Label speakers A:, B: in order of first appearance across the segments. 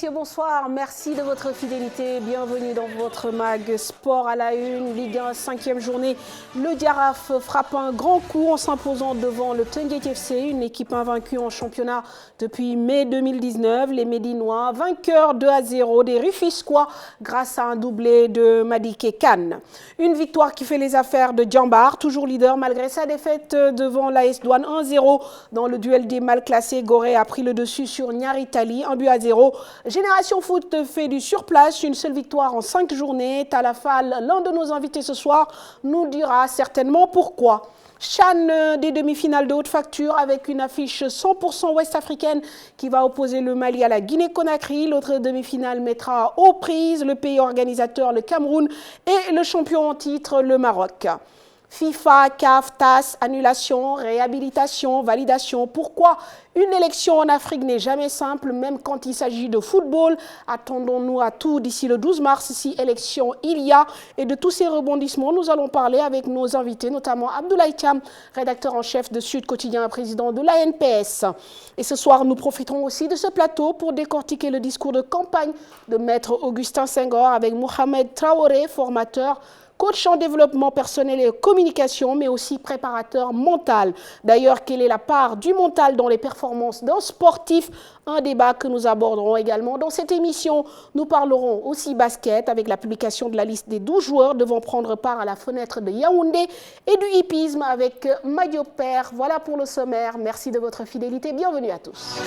A: Bonsoir, merci de votre fidélité. Bienvenue dans votre mag Sport à la une. Ligue 1, 5e journée. Le Diaraf frappe un grand coup en s'imposant devant le Teungueth FC, une équipe invaincue en championnat depuis mai 2019. Les Médinois, vainqueurs 2-0 des Rufisquois grâce à un doublé de Madické Kane. Une victoire qui fait les affaires de Djambar, toujours leader malgré sa défaite devant l'AS Douane 1-0. Dans le duel des mal classés, Gorée a pris le dessus sur Niary Tally, 1-0. Génération Foot fait du surplace, une seule victoire en 5 journées. Talafal, l'un de nos invités ce soir, nous dira certainement pourquoi. CHAN des demi-finales de haute facture avec une affiche 100% ouest-africaine qui va opposer le Mali à la Guinée-Conakry. L'autre demi-finale mettra aux prises le pays organisateur, le Cameroun, et le champion en titre, le Maroc. FIFA, CAF, TAS, annulation, réhabilitation, validation. Pourquoi une élection en Afrique n'est jamais simple, même quand il s'agit de football? Attendons-nous à tout d'ici le 12 mars, si élection il y a. Et de tous ces rebondissements, nous allons parler avec nos invités, notamment Abdoulaye Thiam, rédacteur en chef de Sud Quotidien, président de l'ANPS. Et ce soir, nous profiterons aussi de ce plateau pour décortiquer le discours de campagne de Maître Augustin Senghor avec Mohamed Traoré, formateur, coach en développement personnel et communication, mais aussi préparateur mental. D'ailleurs, quelle est la part du mental dans les performances d'un sportif? Un débat que nous aborderons également dans cette émission. Nous parlerons aussi basket avec la publication de la liste des 12 joueurs devant prendre part à la fenêtre de Yaoundé et du hippisme avec Madio Père. Voilà pour le sommaire. Merci de votre fidélité. Bienvenue à tous.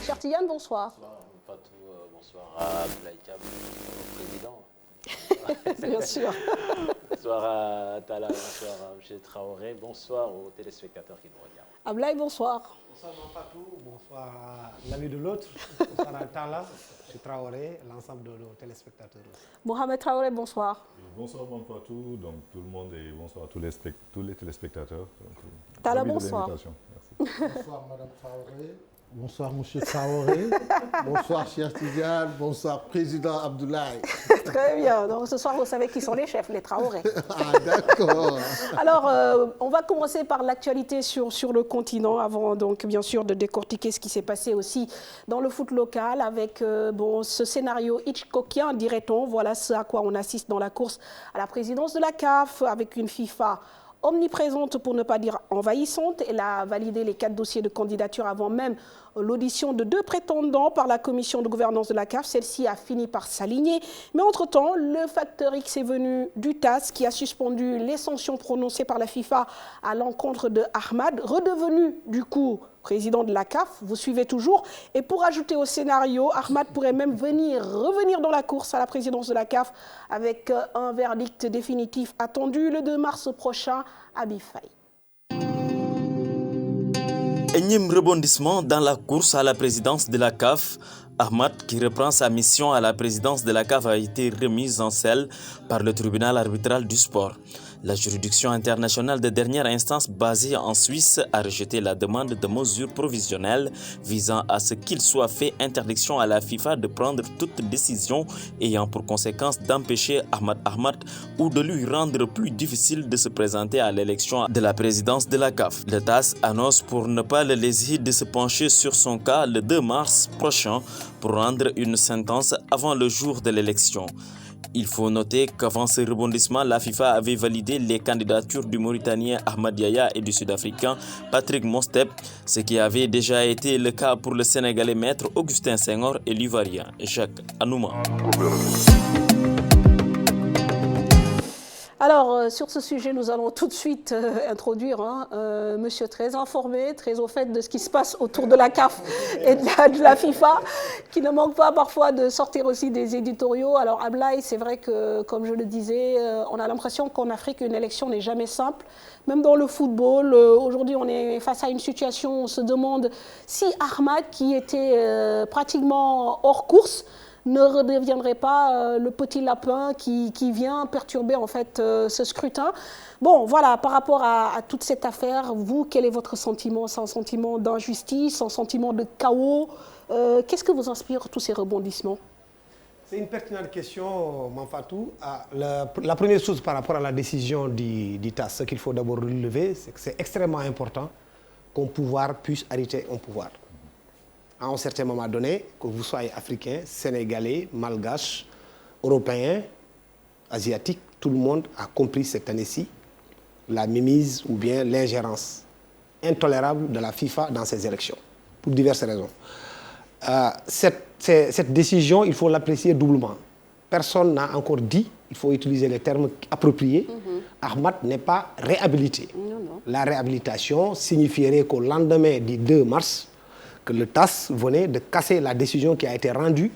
A: Cher Tidiane, bonsoir.
B: Bonsoir Fatou, bonsoir à Abdoulaye Thiam, président.
A: Bien sûr.
B: Bonsoir à Tala, bonsoir à M. Traoré, bonsoir aux téléspectateurs qui nous regardent.
A: Ablaye, bonsoir.
C: Bonsoir Fatou, bonsoir à l'ami de l'autre, bonsoir à Tala, M. Traoré, l'ensemble de nos téléspectateurs.
A: Mohamed Traoré, bonsoir.
D: Bonsoir Fatou, donc tout le monde et bonsoir à tous les téléspectateurs.
A: Tala, bonsoir.
D: Merci.
E: Bonsoir Madame Traoré. Bonsoir Monsieur Traoré. Bonsoir cher Tidiane. Bonsoir Président Abdoulaye.
A: Très bien. Donc ce soir, vous savez qui sont les chefs, les Traoré.
E: Ah d'accord.
A: Alors, on va commencer par l'actualité sur le continent avant donc bien sûr de décortiquer ce qui s'est passé aussi dans le foot local avec ce scénario Hitchcockien, dirait-on. Voilà ce à quoi on assiste dans la course à la présidence de la CAF avec une FIFA omniprésente pour ne pas dire envahissante. Elle a validé les 4 dossiers de candidature avant même l'audition de 2 prétendants par la commission de gouvernance de la CAF. Celle-ci a fini par s'aligner. Mais entre-temps, le facteur X est venu du TAS qui a suspendu les sanctions prononcées par la FIFA à l'encontre de Ahmad, redevenu du coup président de la CAF. Vous suivez toujours. Et pour ajouter au scénario, Ahmad pourrait même revenir dans la course à la présidence de la CAF avec un verdict définitif attendu le 2 mars prochain à Bifaï.
F: Énième rebondissement dans la course à la présidence de la CAF. Ahmad, qui reprend sa mission à la présidence de la CAF, a été remise en selle par le tribunal arbitral du sport. La juridiction internationale de dernière instance basée en Suisse a rejeté la demande de mesures provisionnelles visant à ce qu'il soit fait interdiction à la FIFA de prendre toute décision ayant pour conséquence d'empêcher Ahmad ou de lui rendre plus difficile de se présenter à l'élection de la présidence de la CAF. Le TAS annonce pour ne pas le léser de se pencher sur son cas le 2 mars prochain pour rendre une sentence avant le jour de l'élection. Il faut noter qu'avant ce rebondissement, la FIFA avait validé les candidatures du Mauritanien Ahmad Yahya et du Sud-Africain Patrick Mostep, ce qui avait déjà été le cas pour le Sénégalais Maître Augustin Senghor et l'Ivoirien Jacques Anouma.
A: Alors, sur ce sujet, nous allons tout de suite introduire monsieur très informé, très au fait de ce qui se passe autour de la CAF et de la FIFA, qui ne manque pas parfois de sortir aussi des éditoriaux. Alors, Ablaye, c'est vrai que, comme je le disais, on a l'impression qu'en Afrique, une élection n'est jamais simple. Même dans le football, aujourd'hui, on est face à une situation où on se demande si Ahmad, qui était pratiquement hors course, ne redeviendrait pas le petit lapin qui vient perturber en fait ce scrutin. Bon, voilà, par rapport à toute cette affaire, vous, quel est votre sentiment? C'est un sentiment d'injustice, un sentiment de chaos? Qu'est-ce que vous inspire tous ces rebondissements?
C: C'est une pertinente question, Manfatou. La première chose par rapport à la décision du TAS, ce qu'il faut d'abord relever, c'est que c'est extrêmement important qu'un pouvoir puisse arrêter un pouvoir. À un certain moment donné, que vous soyez africain, sénégalais, malgache, européen, asiatique, tout le monde a compris cette année-ci la mémise ou bien l'ingérence intolérable de la FIFA dans ces élections, pour diverses raisons. Cette décision, il faut l'apprécier doublement. Personne n'a encore dit, il faut utiliser les termes appropriés, Ahmad n'est pas réhabilité.
A: Non.
C: La réhabilitation signifierait qu'au lendemain du 2 mars, que le TAS venait de casser la décision qui a été rendue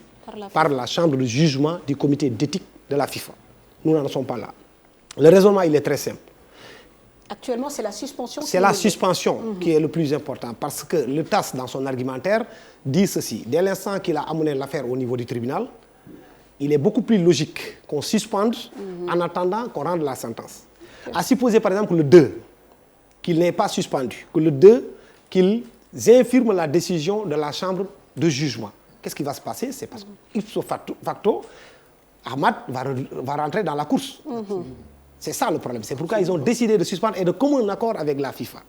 C: par la chambre de jugement du comité d'éthique de la FIFA. Nous n'en sommes pas là. Le raisonnement, il est très simple.
A: Actuellement, c'est la suspension.
C: C'est la suspension qui est le plus important parce que le TAS, dans son argumentaire, dit ceci. Dès l'instant qu'il a amené l'affaire au niveau du tribunal, il est beaucoup plus logique qu'on suspende en attendant qu'on rende la sentence. À supposer par exemple le 2, qu'il n'est pas suspendu, que le 2, qu'ils infirment la décision de la chambre de jugement. Qu'est-ce qui va se passer? C'est parce qu'ipso facto, Ahmad va rentrer dans la course. C'est ça le problème. C'est pourquoi ils ont décidé de suspendre et de commun accord avec la FIFA.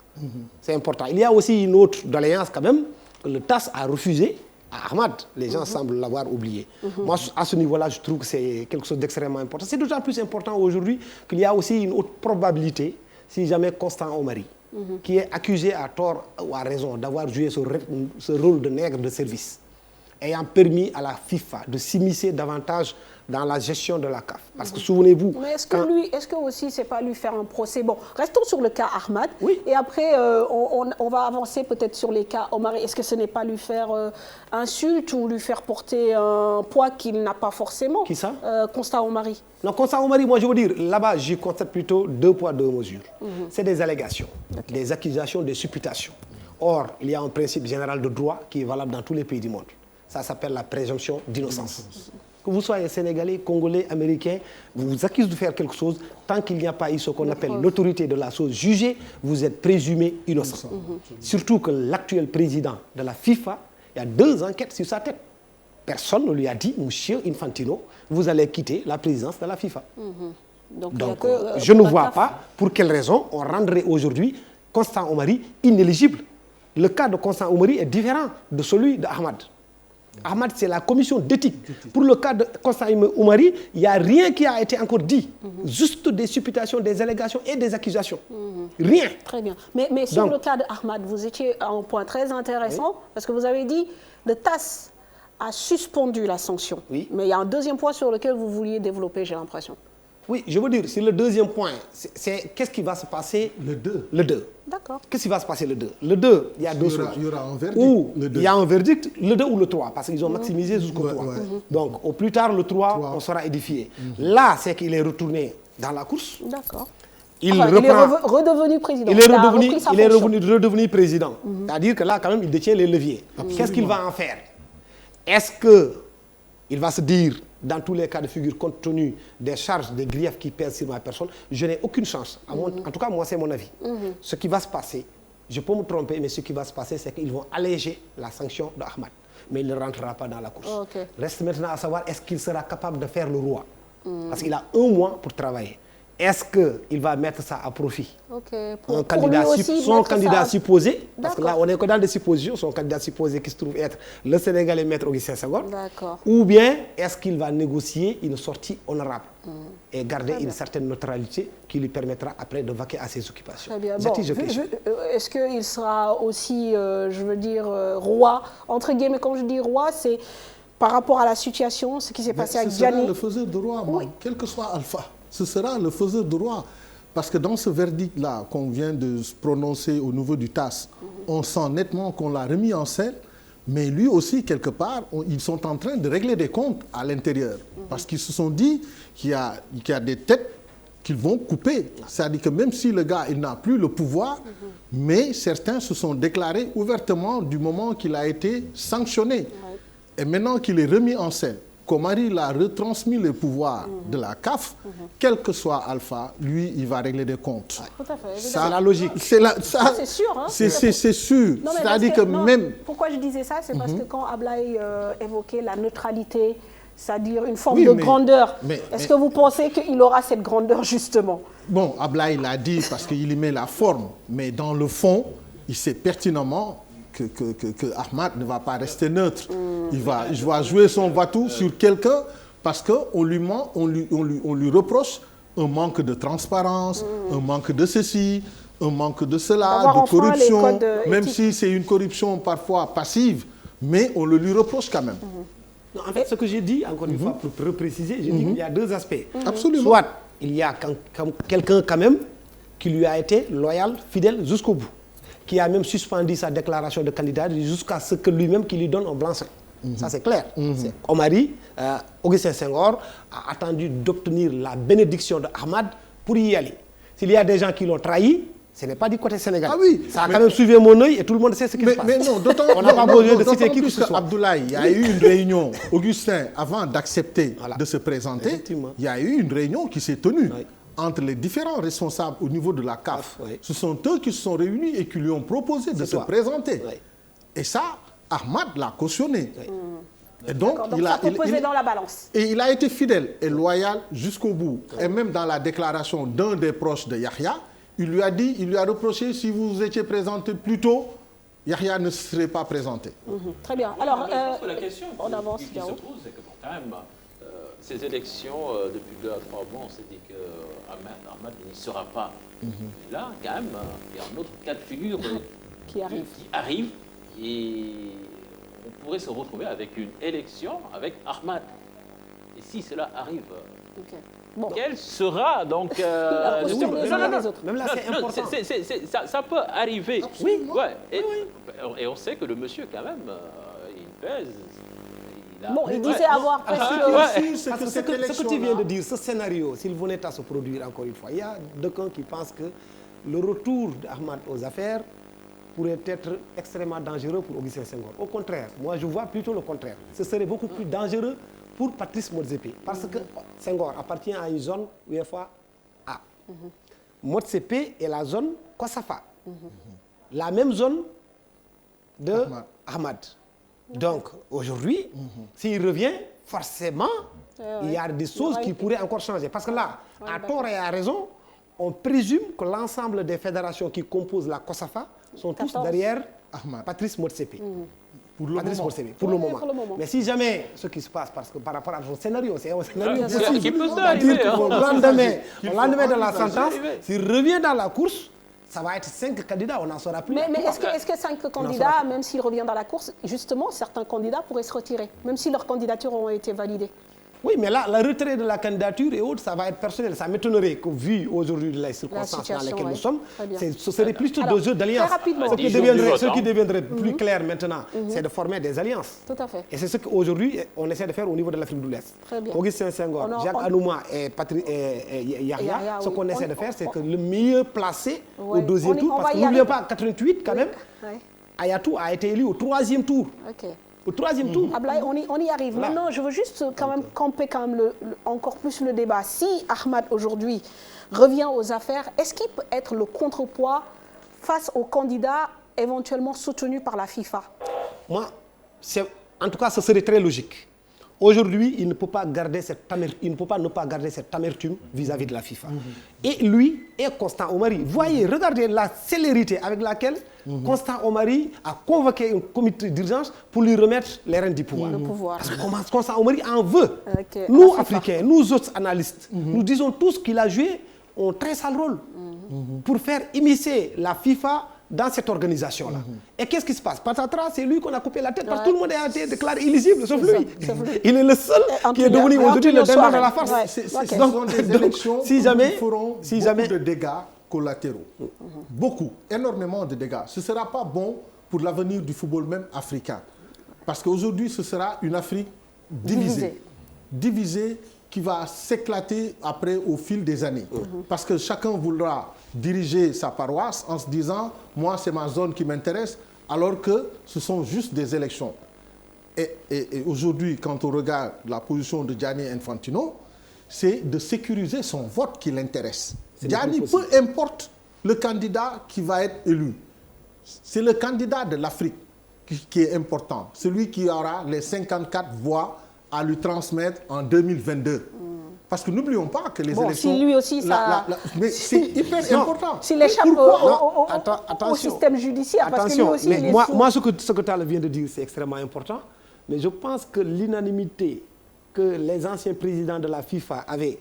C: C'est important. Il y a aussi une autre doléance quand même, que le TAS a refusé à Ahmad. Les gens semblent l'avoir oublié. Moi, à ce niveau-là, je trouve que c'est quelque chose d'extrêmement important. C'est d'autant plus important aujourd'hui qu'il y a aussi une autre probabilité, si jamais Constant Omari, qui est accusé à tort ou à raison d'avoir joué ce rôle de nègre de service, ayant permis à la FIFA de s'immiscer davantage dans la gestion de la CAF. Parce que souvenez-vous...
A: Mais est-ce que aussi, c'est pas lui faire un procès? Bon, restons sur le cas Ahmad.
C: Oui.
A: Et après, on va avancer peut-être sur les cas Omari. Est-ce que ce n'est pas lui faire insulte ou lui faire porter un poids qu'il n'a pas forcément?
C: Qui ça?
A: Constant Omari.
C: Non, Constant Omari, moi je veux dire, là-bas, j'y constate plutôt 2 poids, 2 mesures. C'est des allégations, des accusations, des supputations. Or, il y a un principe général de droit qui est valable dans tous les pays du monde. Ça s'appelle la présomption d'innocence. Que vous soyez sénégalais, congolais, américain, vous vous accusez de faire quelque chose, tant qu'il n'y a pas eu ce qu'on appelle l'autorité de la chose jugée, vous êtes présumé innocent. Surtout que l'actuel président de la FIFA, il y a 2 enquêtes sur sa tête. Personne ne lui a dit, monsieur Infantino, vous allez quitter la présidence de la FIFA. Donc je ne vois pas pour quelle raison on rendrait aujourd'hui Constant Omari inéligible. Le cas de Constant Omari est différent de celui d'Ahmad. Ahmad, c'est la commission d'éthique. Pour le cas de Constant Omari, il n'y a rien qui a été encore dit. Juste des supputations, des allégations et des accusations. Rien.
A: Très bien. Mais sur le cas d'Ahmad, vous étiez à un point très intéressant, parce que vous avez dit le TAS a suspendu la sanction.
C: Oui.
A: Mais il y a un deuxième point sur lequel vous vouliez développer, j'ai l'impression.
C: Oui, je veux dire, c'est le deuxième point. C'est qu'est-ce qui va se passer
E: Le 2.
C: Le 2.
A: D'accord.
C: Qu'est-ce qui va se passer le 2? Le 2, il y a 2 choses.
E: Il y aura un verdict.
C: Ou
E: le 2.
C: il y a un verdict, le 2 ou le 3, parce qu'ils ont maximisé jusqu'au 3.
E: ouais.
C: Donc, au plus tard, le 3, on sera édifié. Là, c'est qu'il est retourné dans la course.
A: D'accord.
C: Il
A: Enfin,
C: reprend...
A: il est redevenu président.
C: Il est
A: redevenu
C: président. C'est-à-dire que là, quand même, il détient les leviers. Qu'est-ce qu'il va en faire? Est-ce qu'il va se dire, dans tous les cas de figure, compte tenu des charges, des griefs qui pèsent sur ma personne, je n'ai aucune chance. En tout cas, moi, c'est mon avis. Ce qui va se passer, je peux me tromper, mais ce qui va se passer, c'est qu'ils vont alléger la sanction d'Ahmad. Mais il ne rentrera pas dans la course. Reste maintenant à savoir, est-ce qu'il sera capable de faire le roi? Parce qu'il a 1 mois pour travailler. Est-ce qu'il va mettre ça à profit? Son candidat supposé, parce que là on est que dans des suppositions, son candidat supposé qui se trouve être le Sénégalais Maître Augustin Senghor, ou bien est-ce qu'il va négocier une sortie honorable et garder une certaine neutralité qui lui permettra après de vaquer à ses occupations.
A: Est-ce qu'il sera aussi, je veux dire, roi, entre guillemets, quand je dis roi, c'est par rapport à la situation, ce qui s'est passé avec Gianni.
E: Ce sera le faiseur de roi, quel que soit Alpha. Ce sera le faiseur de roi. Parce que dans ce verdict-là qu'on vient de se prononcer au niveau du TAS, on sent nettement qu'on l'a remis en selle, mais lui aussi, quelque part, ils sont en train de régler des comptes à l'intérieur. Parce qu'ils se sont dit qu'il y a des têtes qu'ils vont couper. C'est-à-dire que même si le gars il n'a plus le pouvoir, mais certains se sont déclarés ouvertement du moment qu'il a été sanctionné. Et maintenant qu'il est remis en selle, Komari l'a retransmis les pouvoirs de la CAF, quel que soit Alpha, lui, il va régler des comptes.
A: Tout à fait.
C: C'est la logique.
A: C'est sûr. Hein,
C: c'est sûr. C'est-à-dire que même...
A: Pourquoi je disais ça? C'est parce que quand Ablaye évoquait la neutralité, C'est-à-dire une forme de grandeur. Est-ce que vous pensez qu'il aura cette grandeur, justement?
E: Bon, Ablaye l'a dit parce qu'il y met la forme, mais dans le fond, il sait pertinemment que Ahmad ne va pas rester neutre. Il va jouer son va-tout sur quelqu'un parce qu'on lui ment, on lui reproche un manque de transparence, un manque de ceci, un manque de cela, de corruption, même si c'est une corruption parfois passive, mais on le lui reproche quand même.
C: Non, en fait, ce que j'ai dit, encore une fois, pour repréciser, j'ai dit qu'il y a deux aspects.
E: Absolument.
C: Soit il y a quelqu'un quand même qui lui a été loyal, fidèle jusqu'au bout, qui a même suspendu sa déclaration de candidat jusqu'à ce que lui-même qui lui donne un blanc-seing. Ça, c'est clair. Omari, Augustin Senghor a attendu d'obtenir la bénédiction de Ahmad pour y aller. S'il y a des gens qui l'ont trahi, ce n'est pas du côté sénégalais.
E: Ah oui,
C: ça a quand même suivi mon œil et tout le monde sait ce qui se passe.
E: Mais non, d'autant
C: on n'a pas besoin de citer qui que ce soit.
E: Abdoulaye, il y a eu une réunion. Augustin, avant d'accepter de se présenter, il y a eu une réunion qui s'est tenue entre les différents responsables au niveau de la CAF. Ce sont eux qui se sont réunis et qui lui ont proposé de se présenter. Et ça, Ahmad l'a cautionné. Et donc
A: il a pesé dans la balance.
E: Et il a été fidèle et loyal jusqu'au bout. Et même dans la déclaration d'un des proches de Yahya, il lui a reproché, si vous étiez présenté plus tôt, Yahya ne serait pas présenté.
A: Très bien. Alors,
B: la question
A: on avance,
B: qui se pose, c'est que quand même, ces élections, depuis 2 à 3 mois, on s'est dit qu'Ahmad n'y sera pas. Là, quand même, il y a un autre cas de figure qui arrive et on pourrait se retrouver avec une élection avec Ahmad. Et si cela arrive, quelle sera donc
C: Même là, c'est important.
B: Ça peut arriver.
E: Absolument.
B: Oui. Et on sait que le monsieur, quand même, il pèse.
A: Il disait avoir presque...
C: Ce que tu viens de dire, ce scénario, s'il venait à se produire encore une fois, il y a d'aucuns qui pensent que le retour d'Ahmad aux affaires pourrait être extrêmement dangereux pour Augustin Senghor. Au contraire, moi je vois plutôt le contraire. Ce serait beaucoup plus dangereux pour Patrice Motsepe, parce que Senghor appartient à une zone UEFA A. Motsepe est la zone Kosafa, la même zone de Ahmad. Donc aujourd'hui, s'il revient, forcément, il y a des choses qui pourraient encore changer. Parce que là, à tort et à raison, on présume que l'ensemble des fédérations qui composent la Kosafa sont tous derrière Patrice Motsepe. Pour le moment. Mais si jamais ce qui se passe, parce que par rapport à son scénario, c'est un scénario
B: qui peut arriver.
C: Au lendemain de la sentence, s'il revient dans la course, ça va être 5 candidats, on n'en saura plus.
A: Mais est-ce que 5 candidats, même s'il revient dans la course, justement, certains candidats pourraient se retirer, même si leurs candidatures ont été validées?
C: Oui, mais là, le retrait de la candidature et autres, ça va être personnel. Ça m'étonnerait que, vu aujourd'hui les circonstances dans lesquelles nous sommes, ce serait plutôt deux jeux d'alliance. Ce qui deviendrait plus clair maintenant, c'est de former des alliances.
A: Tout à fait.
C: Et c'est ce qu'aujourd'hui, on essaie de faire au niveau de l'Afrique de l'Ouest. Augustin Senghor, Jacques Anouma et Yahya, ce qu'on essaie de faire, c'est que le mieux placé au deuxième tour, parce que n'oublions pas, 88 quand même, Ayatou a été élu au 3e tour. Au 3e tour.
A: Ablaye, on y arrive. Là. Maintenant, je veux juste quand même camper encore plus le débat. Si Ahmad aujourd'hui revient aux affaires, est-ce qu'il peut être le contrepoids face aux candidats éventuellement soutenus par la FIFA?
C: Moi, en tout cas, ce serait très logique. Aujourd'hui, il ne peut pas garder ne pas garder cette amertume vis-à-vis de la FIFA. Et lui est Constant Omari. Voyez, regardez la célérité avec laquelle Constant Omari a convoqué un comité d'urgence pour lui remettre les rênes du pouvoir. Parce que Constant Omari en veut. Nous, Africains, nous autres analystes, nous disons tous qu'il a joué un très sale rôle pour faire immiscer la FIFA dans cette organisation-là. Et qu'est-ce qui se passe? Patatras, c'est lui qu'on a coupé la tête, parce que tout le monde a été déclaré illisible, sauf lui. Il est le seul qui est devenu aujourd'hui le dernier de la farce.
E: Ce sont des élections qui feront beaucoup de dégâts collatéraux. Beaucoup, énormément de dégâts. Ce ne sera pas bon pour l'avenir du football même africain. Parce qu'aujourd'hui, ce sera une Afrique divisée qui va s'éclater après au fil des années. Parce que chacun voudra diriger sa paroisse en se disant « moi, c'est ma zone qui m'intéresse », alors que ce sont juste des élections. Et aujourd'hui, quand on regarde la position de Gianni Infantino, c'est de sécuriser son vote qui l'intéresse. Gianni, peu importe le candidat qui va être élu, c'est le candidat de l'Afrique qui est important, celui qui aura les 54 voix à lui transmettre en 2022. Parce que n'oublions pas que les élections...
A: Si lui aussi, ça...
E: mais c'est hyper important.
A: S'il échappe au système judiciaire, parce que lui aussi...
C: Mais moi, ce que Tall vient de dire, c'est extrêmement important. Mais je pense que l'unanimité que les anciens présidents de la FIFA avaient,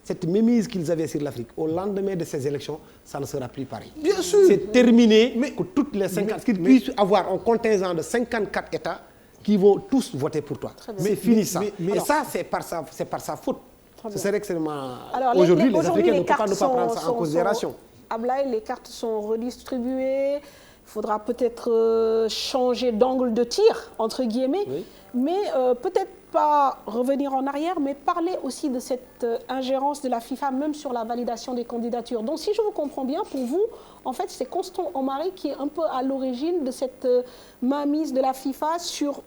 C: cette mémise qu'ils avaient sur l'Afrique, au lendemain de ces élections, ça ne sera plus pareil.
E: Bien sûr.
C: C'est terminé, mais que toutes les 50... Qu'il puisse avoir un contingent de 54 États qui vont tous voter pour toi. C'est fini ça. Et ça, c'est par sa faute. Ce serait extrêmement... Aujourd'hui, les Africains ne peuvent pas prendre ça en considération.
A: Ablaye, les cartes sont redistribuées. Il faudra peut-être changer d'angle de tir, entre guillemets. Oui. Mais peut-être pas revenir en arrière, mais parler aussi de cette ingérence de la FIFA, même sur la validation des candidatures. Donc, si je vous comprends bien, pour vous, en fait, c'est Constant Omari qui est un peu à l'origine de cette mainmise de la FIFA sur...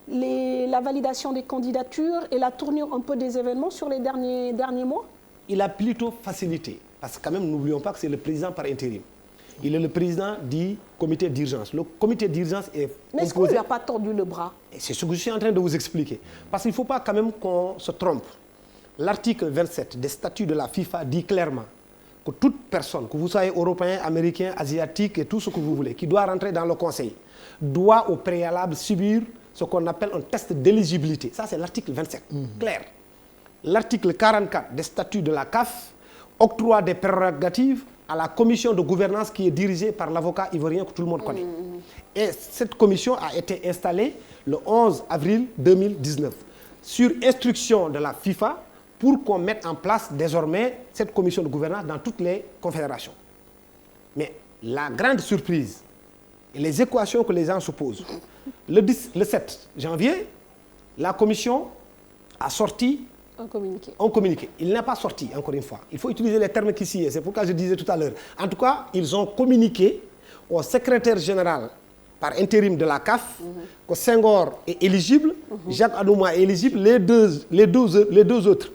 A: la validation des candidatures et la tournure un peu des événements sur les derniers mois?
C: Il a plutôt facilité. Parce que quand même, n'oublions pas que c'est le président par intérim. Il est le président du comité d'urgence. Le comité d'urgence est...
A: Mais est-ce qu'on ne lui a pas tordu le bras?
C: C'est ce que je suis en train de vous expliquer. Parce qu'il ne faut pas quand même qu'on se trompe. L'article 27 des statuts de la FIFA dit clairement que toute personne, que vous soyez européen, américain, asiatique et tout ce que vous voulez, qui doit rentrer dans le conseil, doit au préalable subir ce qu'on appelle un test d'éligibilité. Ça, c'est l'article 27, clair. L'article 44 des statuts de la CAF octroie des prérogatives à la commission de gouvernance qui est dirigée par l'avocat ivoirien que tout le monde connaît. Et cette commission a été installée le 11 avril 2019 sur instruction de la FIFA pour qu'on mette en place désormais cette commission de gouvernance dans toutes les confédérations. Mais la grande surprise et les équations que les gens se posent, le 7 janvier, la commission a sorti un communiqué. Il n'a pas sorti, encore une fois. Il faut utiliser les termes qui s'y est. C'est pourquoi je disais tout à l'heure. En tout cas, ils ont communiqué au secrétaire général par intérim de la CAF que Senghor est éligible, Jacques Anouma est éligible, les deux autres.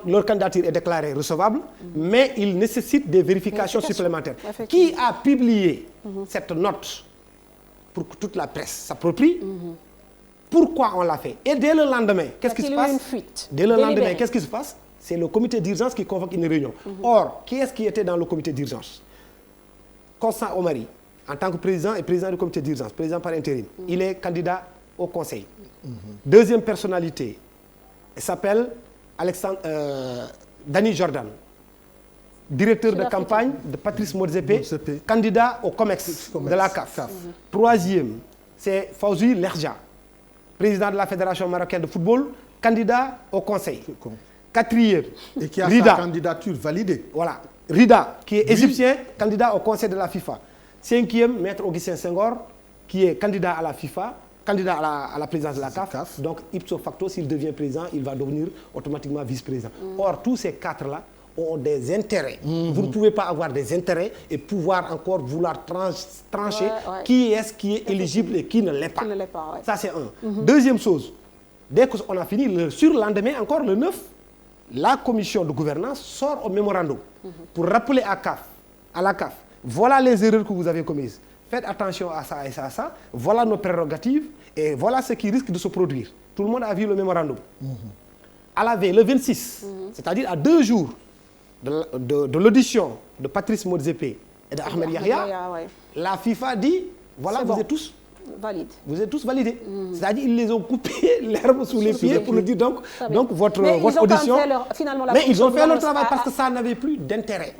C: Leur candidature est déclarée recevable, mais ils nécessitent des vérifications supplémentaires. Qui a publié cette note pour que toute la presse s'approprie? Pourquoi on l'a fait? Et dès le lendemain, qu'est-ce qui se passe? Dès le lendemain, qu'est-ce qui se passe? C'est le comité d'urgence qui convoque une réunion. Or, qui est-ce qui était dans le comité d'urgence? Constant Omari, en tant que président et président du comité d'urgence, président par intérim. Il est candidat au conseil. Deuxième personnalité, il s'appelle Danny Jordan, directeur de campagne de Patrice Motsepe, candidat au COMEX de la CAF. Troisième, c'est Fawzi Lerja, président de la Fédération marocaine de football, candidat au conseil. Quatrième,
E: et qui a Rida, sa candidature validée.
C: Voilà, Rida, qui est égyptien, candidat au conseil de la FIFA. Cinquième, Maître Augustin Senghor, qui est candidat à la FIFA, candidat à la présidence de la CAF. Donc, ipso facto, s'il devient président, il va devenir automatiquement vice-président. Or, tous ces quatre-là ont des intérêts. Vous ne pouvez pas avoir des intérêts et pouvoir encore vouloir trancher qui est-ce qui est éligible et qui ne l'est pas. Ça, c'est un. Deuxième chose, dès qu'on a fini, le surlendemain, encore le 9, la commission de gouvernance sort au mémorandum pour rappeler à la CAF, voilà les erreurs que vous avez commises. Faites attention à ça et ça, à ça. Voilà nos prérogatives et voilà ce qui risque de se produire. Tout le monde a vu le mémorandum. À la veille, le 26, c'est-à-dire à 2 jours de l'audition de Patrice Motsepe et d'Ahmed Yahya, la FIFA dit, voilà, vous êtes tous
A: valides.
C: Vous êtes tous validés. C'est-à-dire qu'ils les ont coupé l'herbe sous les pieds pour le dire. Donc votre audition... Mais ils ont fait leur travail parce que ça n'avait plus d'intérêt.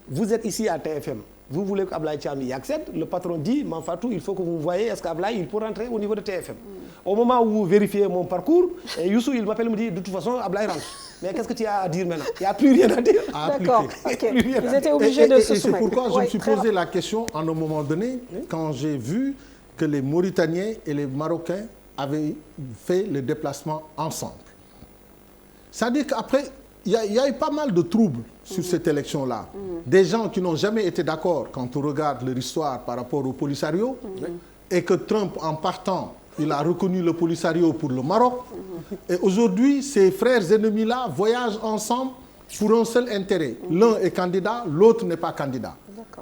C: Vous êtes ici à TFM. Vous voulez qu'Ablaye Thiam y accède. Le patron dit, Manfatou, il faut que vous voyez, est-ce qu'Ablaye, il peut rentrer au niveau de TFM. Au moment où vous vérifiez mon parcours, Youssou, il m'appelle et me dit, de toute façon, Ablaye rentre. Mais qu'est-ce que tu as à dire maintenant? Il n'y a plus rien à dire.
A: D'accord. Ils étaient obligés de se soumettre.
E: C'est pourquoi je me suis posé la question à un moment donné, quand j'ai vu que les Mauritaniens et les Marocains avaient fait le déplacement ensemble. C'est-à-dire qu'après, il y a eu pas mal de troubles sur cette élection-là. Des gens qui n'ont jamais été d'accord quand on regarde leur histoire par rapport au Polisario, et que Trump, en partant, il a reconnu le Polisario pour le Maroc. Et aujourd'hui, ces frères ennemis-là voyagent ensemble pour un seul intérêt. L'un est candidat, l'autre n'est pas candidat.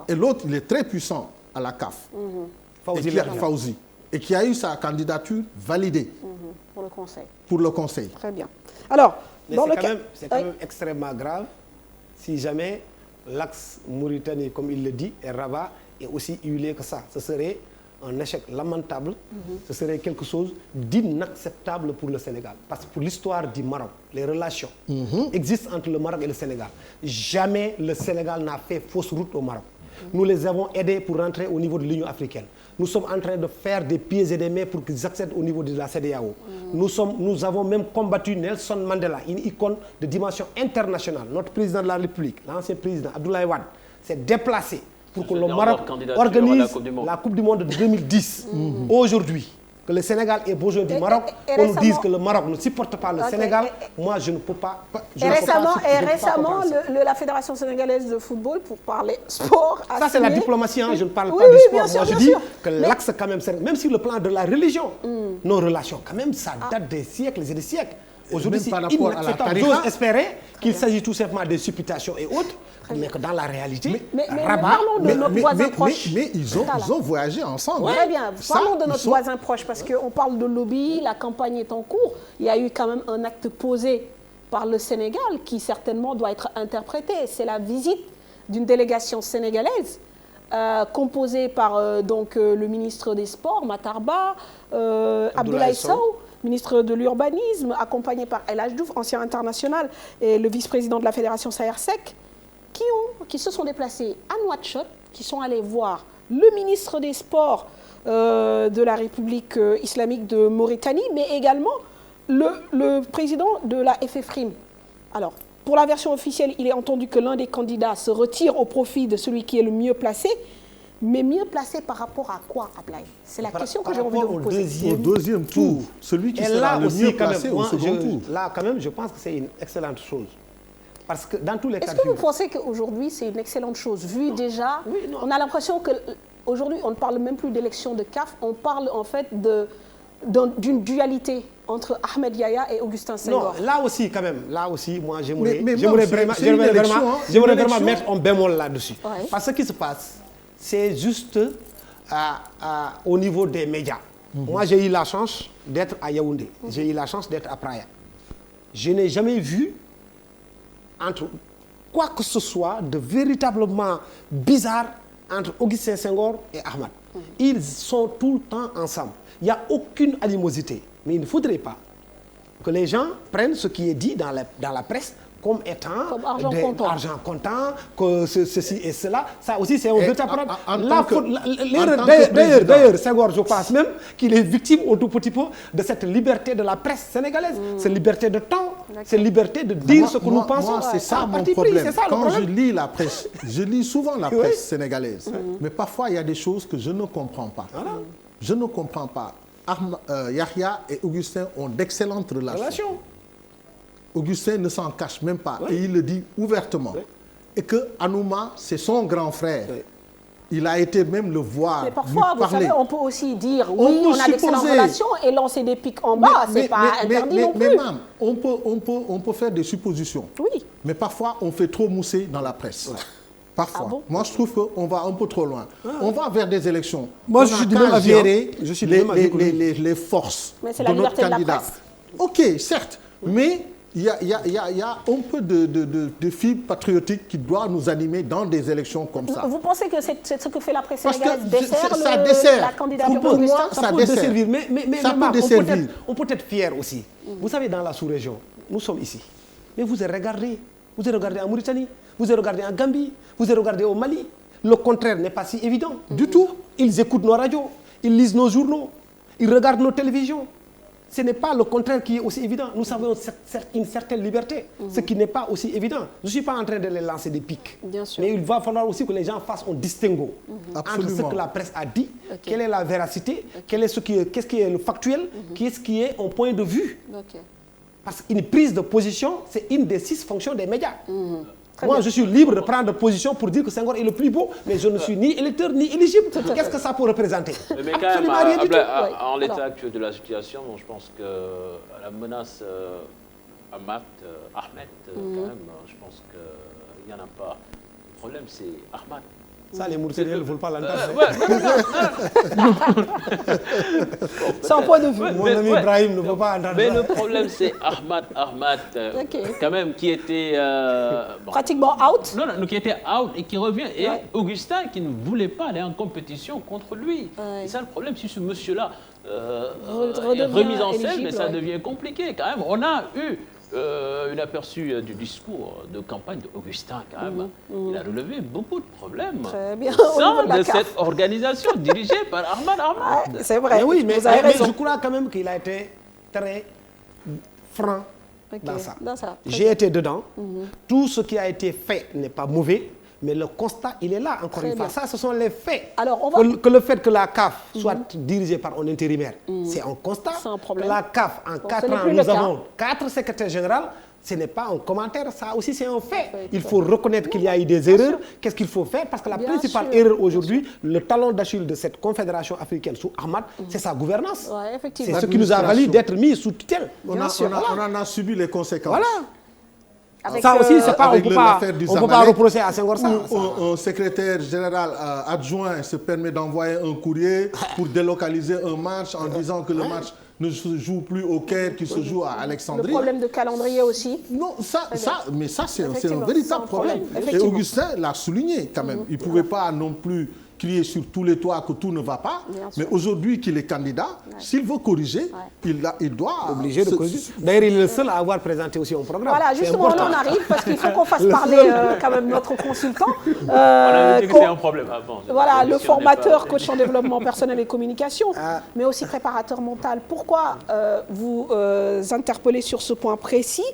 E: Et l'autre, il est très puissant à la CAF. Fawzi. et qui a eu sa candidature validée.
A: Pour le Conseil.
E: Pour le Conseil.
A: Très bien. Alors,
C: c'est quand même extrêmement grave si jamais l'axe Mauritanie, comme il le dit, et Rabat est aussi huilé que ça. Ce serait un échec lamentable, ce serait quelque chose d'inacceptable pour le Sénégal. Parce que pour l'histoire du Maroc, les relations existent entre le Maroc et le Sénégal. Jamais le Sénégal n'a fait fausse route au Maroc. Nous les avons aidés pour rentrer au niveau de l'Union africaine. Nous sommes en train de faire des pieds et des mains pour qu'ils accèdent au niveau de la CEDEAO. Nous avons même combattu Nelson Mandela, une icône de dimension internationale. Notre président de la République, l'ancien président Abdoulaye Wade, s'est déplacé pour que le Maroc organise la Coupe du Monde de 2010. Aujourd'hui, que le Sénégal est besoin du Maroc, on nous dise que le Maroc ne supporte pas le Sénégal, moi je ne peux pas.
A: Récemment, la Fédération sénégalaise de football, pour parler sport,
C: ça c'est la diplomatie, je ne parle pas du sport. Moi je dis que l'axe quand même, même sur le plan de la religion, nos relations quand même, ça date des siècles et des siècles. Aujourd'hui, c'est inacceptable. J'ose espérer qu'il s'agit tout simplement de supputations et autres, mais que dans la réalité,
A: parlons de notre voisin proche.
E: Mais ils ont voyagé ensemble.
A: Très bien. Parlons de notre voisin proche, parce qu'on parle de lobby, la campagne est en cours. Il y a eu quand même un acte posé par le Sénégal qui certainement doit être interprété. C'est la visite d'une délégation sénégalaise composée par le ministre des Sports, Matar Ba, Abdoulaye Sow, ministre de l'Urbanisme, accompagné par El Hadj Diouf, ancien international, et le vice-président de la Fédération Sahersec, qui se sont déplacés à Nouakchott, qui sont allés voir le ministre des Sports de la République islamique de Mauritanie, mais également le président de la FFRIM. Alors, pour la version officielle, il est entendu que l'un des candidats se retire au profit de celui qui est le mieux placé. Mais mieux placé par rapport à quoi, Ablaye? C'est la question que j'ai envie de vous poser.
E: Au deuxième tour, celui qui sera le mieux placé au second tour.
C: Là, quand même, je pense que c'est une excellente chose. Parce que dans tous les cas...
A: Est-ce que vous pensez qu'aujourd'hui, c'est une excellente chose? Vu déjà, on a l'impression qu'aujourd'hui, on ne parle même plus d'élection de CAF, on parle en fait d'une dualité entre Ahmed Yahya et Augustin Senghor.
C: Non, là aussi, quand même, moi, j'aimerais vraiment mettre un bémol là-dessus. Ouais. Parce que ce qui se passe, c'est juste au niveau des médias. Moi, j'ai eu la chance d'être à Yaoundé. J'ai eu la chance d'être à Praia. Je n'ai jamais vu entre quoi que ce soit de véritablement bizarre entre Augustin Senghor et Ahmad. Ils sont tout le temps ensemble. Il n'y a aucune animosité. Mais il ne faudrait pas que les gens prennent ce qui est dit dans la presse comme étant argent comptant, que ceci et cela. Ça aussi, c'est un véritable problème. D'ailleurs, Senghor, je pense même qu'il est victime au tout petit peu de cette liberté de la presse sénégalaise. Cette liberté de temps, cette liberté de dire ce que nous pensons.
E: Moi, c'est ça mon problème. Quand je lis la presse, je lis souvent la presse sénégalaise. Mais parfois, il y a des choses que je ne comprends pas. Je ne comprends pas. Yahya et Augustin ont d'excellentes relations. Augustin ne s'en cache même pas et il le dit ouvertement. Et que Anouma, c'est son grand frère. Il a été même le voir.
A: Mais parfois, vous savez, on peut aussi dire oui, on a d'excellentes relations et lancer des pics en bas, c'est pas interdit non plus.
E: Mais même, on peut faire des suppositions. Oui. Mais parfois, on fait trop mousser dans la presse. Parfois. Ah bon? Moi, je trouve qu'on va un peu trop loin. On va vers des élections.
C: Moi, je suis de même avis.
E: Les forces de notre candidat. Ok, certes, mais il y a un peu de fibre patriotique qui doit nous animer dans des élections comme ça.
A: Vous pensez que c'est ce que fait la presse sénégalaise, dessert la candidature
E: pour moi, ça peut desservir.
C: Mais on peut être fier aussi. Vous savez, dans la sous-région, nous sommes ici. Mais vous avez regardé en Mauritanie, vous avez regardé en Gambie, vous avez regardé au Mali. Le contraire n'est pas si évident du tout. Ils écoutent nos radios, ils lisent nos journaux, ils regardent nos télévisions. Ce n'est pas le contraire qui est aussi évident. Nous avons une certaine liberté, ce qui n'est pas aussi évident. Je ne suis pas en train de les lancer des pics. Mais il va falloir aussi que les gens fassent un distinguo entre ce que la presse a dit, quelle est la véracité, qu'est-ce qui est le factuel, qu'est-ce qui est un point de vue. Parce qu'une prise de position, c'est une des 6 fonctions des médias. Moi, je suis libre de prendre position pour dire que Senghor est le plus beau, mais je ne suis ni électeur ni éligible. Qu'est-ce que ça peut représenter?
B: Mais quand même, en l'état actuel de la situation, je pense que la menace Ahmed, quand même, je pense qu'il n'y en a pas. Le problème, c'est Ahmad.
C: Ça, les Mauritaniens ne veulent pas l'entendre.
A: C'est un point de vue.
C: Mon ami Ibrahim ne veut pas entendre.
B: Mais le problème, c'est Ahmad, quand même, qui était...
A: pratiquement out.
B: Non, qui était out et qui revient. Et Augustin qui ne voulait pas aller en compétition contre lui. C'est ça le problème, si ce monsieur-là est remis en scène, mais ça devient compliqué quand même. On a eu un aperçu du discours de campagne d'Augustin quand même. Il a relevé beaucoup de problèmes.
A: Très bien.
B: Au sein de cette organisation dirigée par Ahmad.
A: C'est vrai,
C: mais oui, mais
A: raison.
C: je crois quand même qu'il a été très franc dans ça.
A: Très
C: J'ai été dedans. Tout ce qui a été fait n'est pas mauvais. Mais le constat, il est là, encore une fois. Ça, ce sont les faits.
A: Alors,
C: que le fait que la CAF soit dirigée par un intérimaire, c'est un constat.
A: C'est un problème.
C: La CAF, en 4 ans, nous avons 4 secrétaires généraux. Ce n'est pas un commentaire, ça aussi c'est un fait. Il faut reconnaître qu'il y a eu des erreurs. Qu'est-ce qu'il faut faire? Parce que la principale erreur aujourd'hui, le talon d'Achille de cette confédération africaine sous Ahmad, c'est sa gouvernance. C'est ce qui nous a valu d'être mis sous tutelle.
E: On en a subi les conséquences.
C: Voilà. Ça aussi, c'est pas, on ne peut pas reprocher à Senghor ça.
E: Un secrétaire général adjoint se permet d'envoyer un courrier pour délocaliser un match en disant que le match ne se joue plus au Caire, qui se joue à Alexandrie.
A: Le problème de calendrier aussi.
E: Non, mais ça c'est un véritable problème. Et Augustin l'a souligné quand même. Il ne pouvait pas non plus crier sur tous les toits que tout ne va pas. Mais aujourd'hui qu'il est candidat, s'il veut corriger, il doit...
C: Obligé de corriger. D'ailleurs, il est le seul à avoir présenté aussi un programme.
A: Voilà, justement, on en arrive parce qu'il faut qu'on fasse parler quand même notre consultant.
B: On avait dit que c'est un problème avant.
A: Voilà, le formateur, coach en développement personnel et communication, mais aussi préparateur mental. Pourquoi vous interpellez sur ce point précis?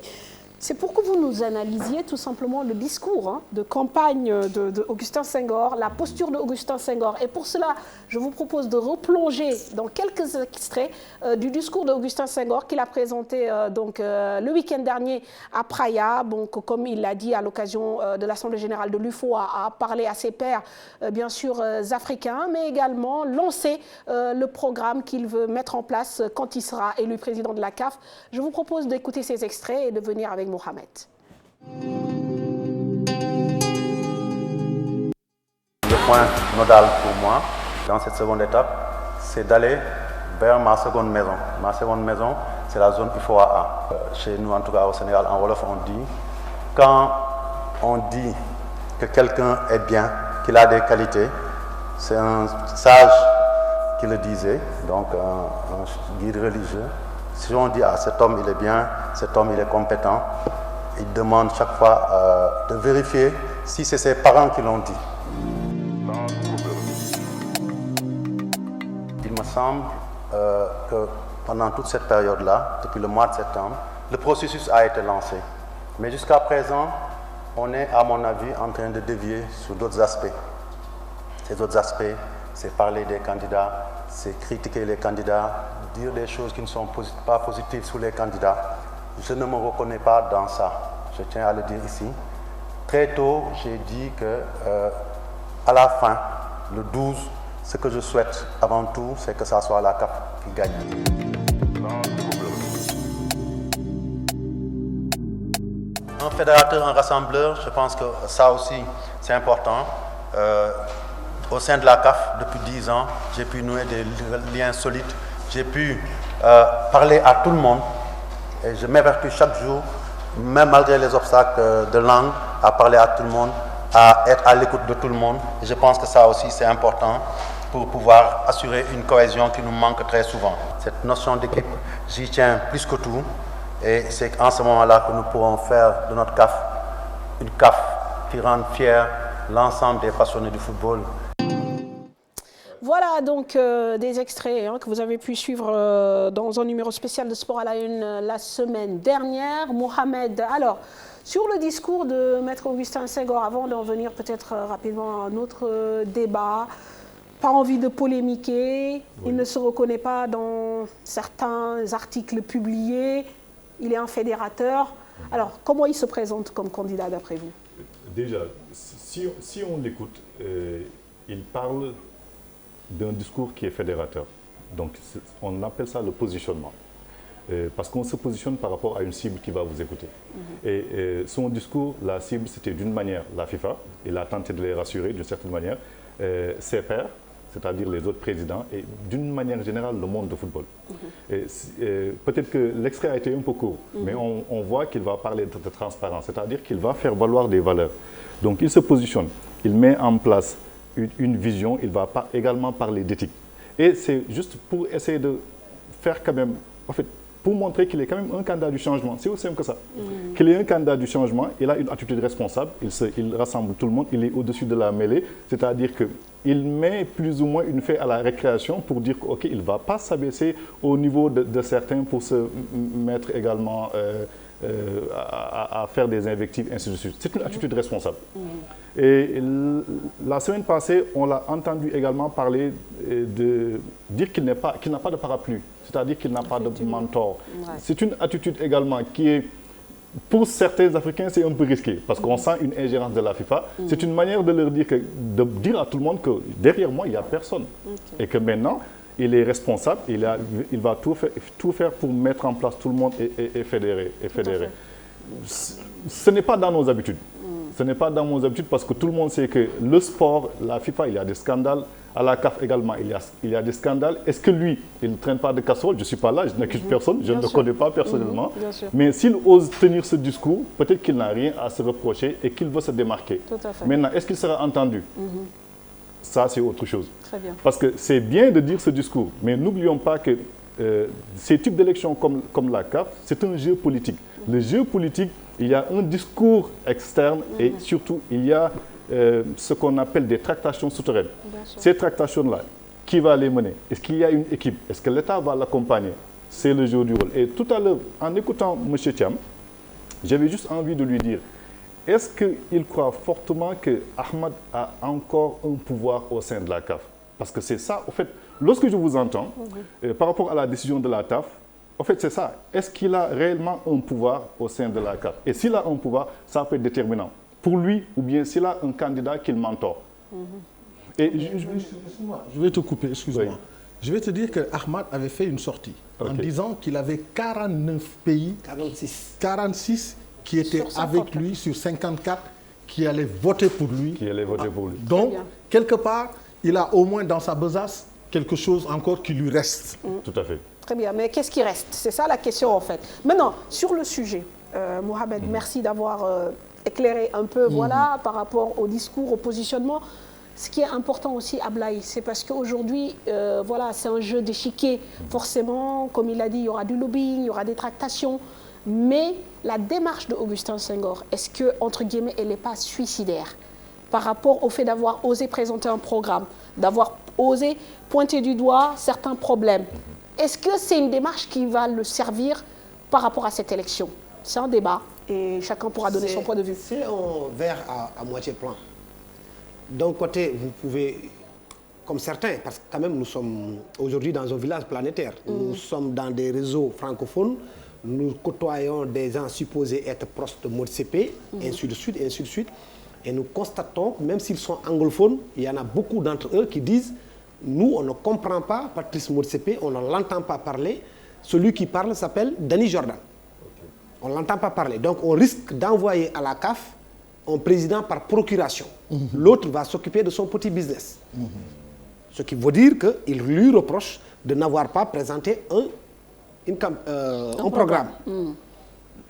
A: C'est pour que vous nous analysiez tout simplement le discours de campagne d'Augustin Senghor, la posture d'Augustin Senghor. Et pour cela, je vous propose de replonger dans quelques extraits du discours d'Augustin Senghor qu'il a présenté le week-end dernier à Praia. Donc, comme il l'a dit à l'occasion de l'Assemblée générale de l'UFO, a parlé à ses pairs, bien sûr, africains, mais également lancé le programme qu'il veut mettre en place quand il sera élu président de la CAF. Je vous propose d'écouter ces extraits et de venir avec Mohamed.
G: Le point nodal pour moi dans cette seconde étape, c'est d'aller vers ma seconde maison. Ma seconde maison, c'est la zone UFOA. Chez nous, en tout cas au Sénégal, en Wolof, on dit, quand on dit que quelqu'un est bien, qu'il a des qualités, c'est un sage qui le disait, donc un guide religieux. Si on dit, cet homme il est bien, cet homme il est compétent, il demande chaque fois de vérifier si c'est ses parents qui l'ont dit. Il me semble que pendant toute cette période-là, depuis le mois de septembre, le processus a été lancé. Mais jusqu'à présent, on est, à mon avis, en train de dévier sur d'autres aspects. Ces autres aspects, c'est parler des candidats, c'est critiquer les candidats, dire des choses qui ne sont pas positives sur les candidats. Je ne me reconnais pas dans ça. Je tiens à le dire ici. Très tôt, j'ai dit que à la fin, le 12, ce que je souhaite avant tout, c'est que ça soit la CAF qui gagne. Un fédérateur, un rassembleur, je pense que ça aussi, c'est important. Au sein de la CAF, depuis 10 ans, j'ai pu nouer des liens solides. J'ai pu parler à tout le monde et je m'évertue chaque jour, même malgré les obstacles de langue, à parler à tout le monde, à être à l'écoute de tout le monde. Et je pense que ça aussi c'est important pour pouvoir assurer une cohésion qui nous manque très souvent. Cette notion d'équipe, j'y tiens plus que tout et c'est en ce moment-là que nous pourrons faire de notre CAF une CAF qui rende fier l'ensemble des passionnés du football.
A: Voilà donc des extraits que vous avez pu suivre dans un numéro spécial de Sport à la Une la semaine dernière. Mohamed, alors, sur le discours de Maître Augustin Senghor, avant d'en venir peut-être rapidement à un autre débat, pas envie de polémiquer, il ne se reconnaît pas dans certains articles publiés, il est un fédérateur. Alors, comment il se présente comme candidat d'après vous?
D: Déjà, si on l'écoute, il parle d'un discours qui est fédérateur. Donc, on appelle ça le positionnement. parce qu'on se positionne par rapport à une cible qui va vous écouter. Et son discours, la cible, c'était d'une manière la FIFA. Il a tenté de les rassurer d'une certaine manière. Ses pairs, c'est-à-dire les autres présidents, et d'une manière générale, le monde de football. Peut-être que l'extrait a été un peu court, mais on voit qu'il va parler de transparence, c'est-à-dire qu'il va faire valoir des valeurs. Donc il se positionne, il met en place une vision, il va également parler d'éthique. Et c'est juste pour essayer de faire quand même, en fait, pour montrer qu'il est quand même un candidat du changement. C'est aussi simple que ça. Qu'il est un candidat du changement, il a une attitude responsable, il rassemble tout le monde, il est au-dessus de la mêlée, c'est-à-dire qu'il met plus ou moins une fée à la récréation pour dire qu'il ne va pas s'abaisser au niveau de certains pour se mettre également à faire des invectives, ainsi de suite. C'est une attitude responsable. Et la semaine passée, on l'a entendu également parler de dire qu'il n'a pas de parapluie, c'est-à-dire qu'il n'a pas de mentor. Ouais. C'est une attitude également qui est, pour certains Africains, c'est un peu risqué, parce qu'on sent une ingérence de la FIFA. C'est une manière de leur dire, de dire à tout le monde que derrière moi, il n'y a personne. Et que maintenant, il est responsable, il va tout faire pour mettre en place tout le monde et fédérer. Ce n'est pas dans nos habitudes. Ce n'est pas dans nos habitudes parce que tout le monde sait que le sport, la FIFA, il y a des scandales. À la CAF également, il y a des scandales. Est-ce que lui, il ne traîne pas de casserole? Je ne suis pas là, je n'accuse personne, je ne le connais pas personnellement. Mais s'il ose tenir ce discours, peut-être qu'il n'a rien à se reprocher et qu'il veut se démarquer. Maintenant, est-ce qu'il sera entendu? Ça, c'est autre chose.
A: Très bien.
D: Parce que c'est bien de dire ce discours, mais n'oublions pas que ces types d'élections comme la CAF, c'est un jeu politique. Le jeu politique, il y a un discours externe et surtout, il y a ce qu'on appelle des tractations souterraines. Ces tractations-là, qui va les mener? Est-ce qu'il y a une équipe? Est-ce que l'État va l'accompagner? C'est le jeu du rôle. Et tout à l'heure, en écoutant M. Thiam, j'avais juste envie de lui dire, est-ce qu'il croit fortement que Ahmad a encore un pouvoir au sein de la CAF? Parce que c'est ça, au fait, lorsque je vous entends, par rapport à la décision de la CAF, en fait, c'est ça. Est-ce qu'il a réellement un pouvoir au sein de la CAF? Et s'il a un pouvoir, ça peut être déterminant pour lui ou bien s'il a un candidat qu'il mentor.
E: Et je vais te couper, excuse-moi. Oui. Je vais te dire que Ahmad avait fait une sortie en disant qu'il avait 49 pays, 46 qui étaient avec lui sur 54 qui allaient voter pour lui. Donc, quelque part, il a au moins dans sa besace quelque chose encore qui lui reste.
D: Tout à fait.
A: Très bien, mais qu'est-ce qui reste? C'est ça la question en fait. Maintenant, sur le sujet, Mohamed, merci d'avoir éclairé un peu voilà, par rapport au discours, au positionnement. Ce qui est important aussi, Ablaye, c'est parce qu'aujourd'hui, voilà, c'est un jeu d'échiquier. Forcément, comme il a dit, il y aura du lobbying, il y aura des tractations. Mais la démarche de Augustin Senghor, est-ce que, entre guillemets, elle n'est pas suicidaire par rapport au fait d'avoir osé présenter un programme, d'avoir osé pointer du doigt certains problèmes? Est-ce que c'est une démarche qui va le servir par rapport à cette élection? C'est un débat et chacun pourra donner son point de vue.
C: C'est un verre à moitié plein. D'un côté, vous pouvez, comme certains, parce que quand même nous sommes aujourd'hui dans un village planétaire, nous sommes dans des réseaux francophones, nous côtoyons des gens supposés être proches de Motsepe, ainsi de suite, ainsi de suite. Et nous constatons que même s'ils sont anglophones, il y en a beaucoup d'entre eux qui disent nous, on ne comprend pas Patrice Motsepe, on ne l'entend pas parler. Celui qui parle s'appelle Danny Jordan. On ne l'entend pas parler. Donc on risque d'envoyer à la CAF un président par procuration. L'autre va s'occuper de son petit business. Ce qui veut dire qu'il lui reproche de n'avoir pas présenté un programme.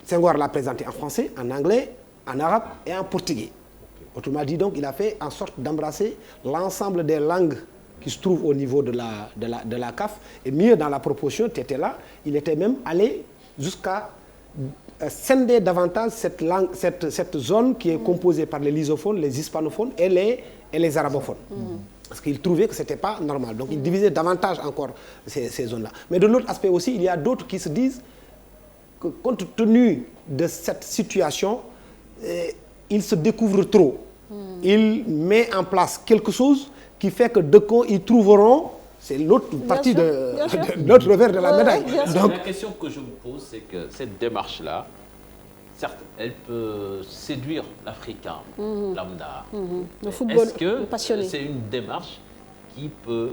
C: Senghor l'a présenté en français, en anglais, en arabe et en portugais. Autrement dit, donc, il a fait en sorte d'embrasser l'ensemble des langues qui se trouvent au niveau de la CAF. Et mieux, dans la proposition, tu étais là, il était même allé jusqu'à scinder davantage cette zone qui est composée par les lysophones, les hispanophones et les arabophones. Parce qu'il trouvait que ce n'était pas normal. Donc il divisait davantage encore ces zones-là. Mais de l'autre aspect aussi, il y a d'autres qui se disent que compte tenu de cette situation, il se découvre trop. Il met en place quelque chose qui fait que de quoi ils trouveront, c'est l'autre partie de l'autre revers de la médaille.
B: Donc, la question que je me pose, c'est que cette démarche-là, certes, elle peut séduire l'Africain lambda.
A: Le football
B: Est-ce que
A: passionné.
B: C'est une démarche qui peut,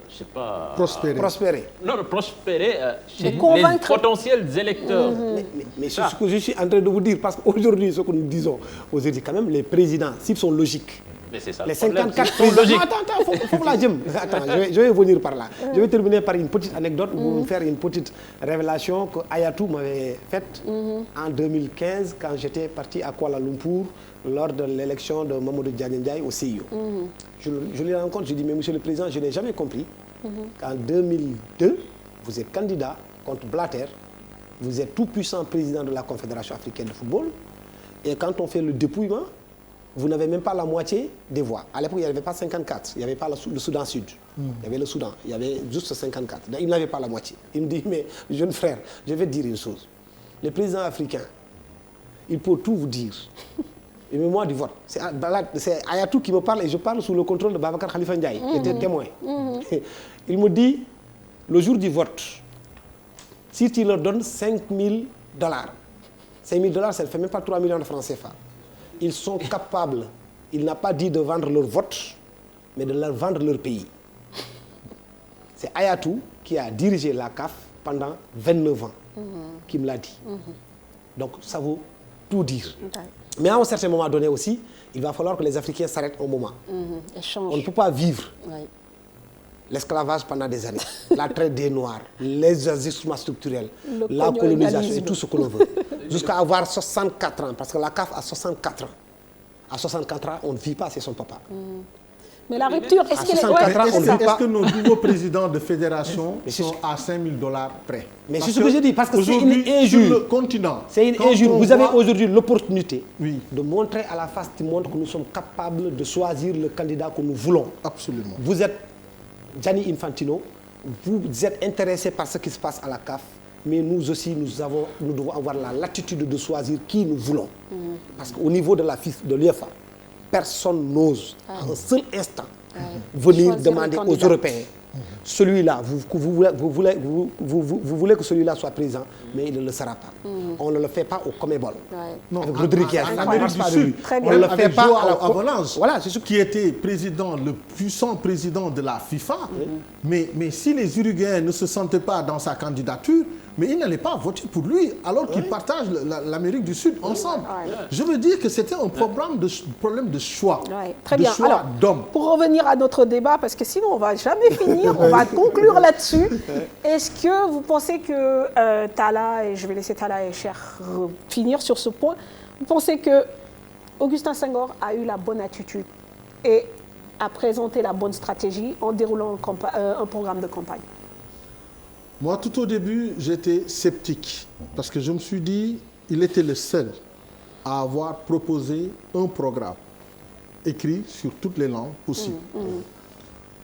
B: je sais pas...
C: Prospérer.
B: Non, prospérer chez les
A: convaincre
B: potentiels électeurs.
C: Mais c'est ce que je suis en train de vous dire, parce qu'aujourd'hui, ce que nous disons, aujourd'hui, quand même, les présidents, s'ils sont logiques,
B: mais c'est ça
C: les 54 présidents... Attends, je vais venir par là. Je vais terminer par une petite anecdote, pour vous faire une petite révélation que Ayatou m'avait faite en 2015, quand j'étais parti à Kuala Lumpur, lors de l'élection de Mamadou Ndiaye au CIO. Je lui rencontre, je dis, mais monsieur le président, je n'ai jamais compris qu'en 2002, vous êtes candidat contre Blatter, vous êtes tout puissant président de la Confédération africaine de football, et quand on fait le dépouillement, vous n'avez même pas la moitié des voix. À l'époque, il n'y avait pas 54, il n'y avait pas le Soudan Sud, il y avait le Soudan, il y avait juste 54. Il n'avait pas la moitié. Il me dit, mais jeune frère, je vais te dire une chose. Les présidents africains, ils peuvent tout vous dire. Et mais moi du vote. C'est Ayatou qui me parle et je parle sous le contrôle de Babacar Khalifa Ndiaye, qui était témoin. Il me dit, le jour du vote, si tu leur donnes $5 000, $5 000, ça ne fait même pas 3 millions de francs CFA. Ils sont capables, il n'a pas dit de vendre leur vote, mais de leur vendre leur pays. C'est Ayatou qui a dirigé la CAF pendant 29 ans, qui me l'a dit. Donc ça vaut tout dire. Mais à un certain moment donné aussi, il va falloir que les Africains s'arrêtent un moment. On ne peut pas vivre l'esclavage pendant des années, la traite des Noirs, les ajustements structurels, la colonisation et tout ce que l'on veut. Jusqu'à avoir 64 ans, parce que la CAF a 64 ans. À 64 ans, on ne vit pas, c'est son papa.
A: Mais la rupture,
E: est-ce que nos nouveaux présidents de fédération sont à $5 000 près?
C: Mais c'est ce que je dis, parce que c'est une injure.
E: Sur le continent,
C: c'est une injure. Vous avez aujourd'hui l'opportunité de montrer à la face du monde que nous sommes capables de choisir le candidat que nous voulons.
E: Absolument.
C: Vous êtes Gianni Infantino, vous êtes intéressé par ce qui se passe à la CAF, mais nous aussi, nous devons avoir la latitude de choisir qui nous voulons. Parce qu'au niveau de l'UEFA, personne n'ose, à un seul instant, venir demander aux Européens, celui-là, vous voulez que celui-là soit présent, mais il ne le sera pas. On ne le fait pas au Comebol.
E: Non,
C: avec Rodriguez,
E: on ne le fait pas à Avalanche, qui était le puissant président de la FIFA. Mais si les Uruguayens ne se sentaient pas dans sa candidature, mais ils n'allaient pas voter pour lui, alors qu'ils partagent l'Amérique du Sud ensemble. Je veux dire que c'était un problème de choix,
A: Très bien.
E: choix d'hommes.
A: Pour revenir à notre débat, parce que sinon on ne va jamais finir, on va conclure là-dessus. Est-ce que vous pensez que Talla, et je vais laisser Talla et Cher finir sur ce point, vous pensez que Augustin Senghor a eu la bonne attitude et a présenté la bonne stratégie en déroulant un programme de campagne?
E: Moi, tout au début, j'étais sceptique parce que je me suis dit il était le seul à avoir proposé un programme écrit sur toutes les langues possibles.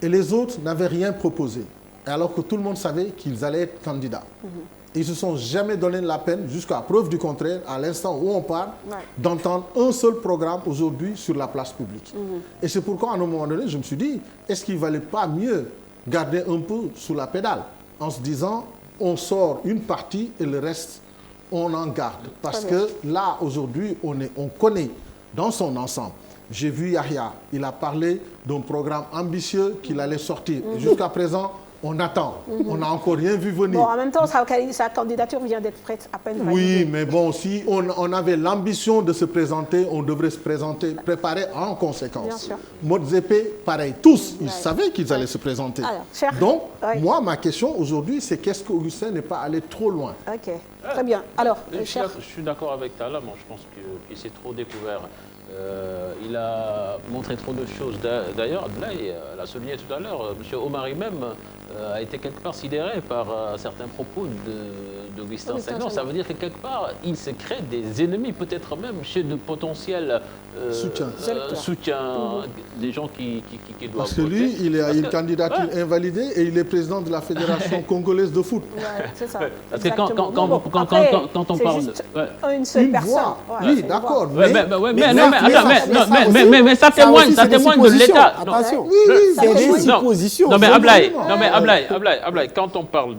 E: Et les autres n'avaient rien proposé, alors que tout le monde savait qu'ils allaient être candidats. Ils ne se sont jamais donné la peine, jusqu'à preuve du contraire, à l'instant où on parle, d'entendre un seul programme aujourd'hui sur la place publique. Et c'est pourquoi, à un moment donné, je me suis dit, est-ce qu'il ne valait pas mieux garder un peu sous la pédale, en se disant, on sort une partie et le reste, on en garde. Parce que là, aujourd'hui, on connaît dans son ensemble. J'ai vu Yahya, il a parlé d'un programme ambitieux qu'il allait sortir. Jusqu'à présent, on attend. On n'a encore rien vu venir.
A: Bon, en même temps, sa candidature vient d'être prête à peine validée.
E: Oui, mais bon, si on avait l'ambition de se présenter, on devrait se présenter, préparer en conséquence.
A: Bien sûr.
E: Motsepe, pareil, tous, ils savaient qu'ils allaient se présenter.
A: Alors,
E: donc, moi, ma question aujourd'hui, c'est qu'est-ce qu'Augustin n'est pas allé trop loin?
A: Ok, très bien. Alors,
B: je suis d'accord avec Talla, moi je pense qu'il s'est trop découvert. Il a montré trop de choses. D'ailleurs, Abdoulaye l'a souligné tout à l'heure, M. Omari même a été quelque part sidéré par certains propos d'Augustin Senghor. Ça veut dire que quelque part, il se crée des ennemis, peut-être même chez de potentiels soutiens, des gens qui doivent
E: Parce que
B: voter.
E: lui, il a une candidature invalidée et il est président de la Fédération congolaise de foot.
A: C'est ça.
B: Parce que quand on parle...
A: Une seule personne.
E: Voix. Oui, d'accord.
B: Mais ça témoigne de l'État.
C: Attention,
E: c'est
C: des suppositions.
B: Non mais Ablaye, quand on parle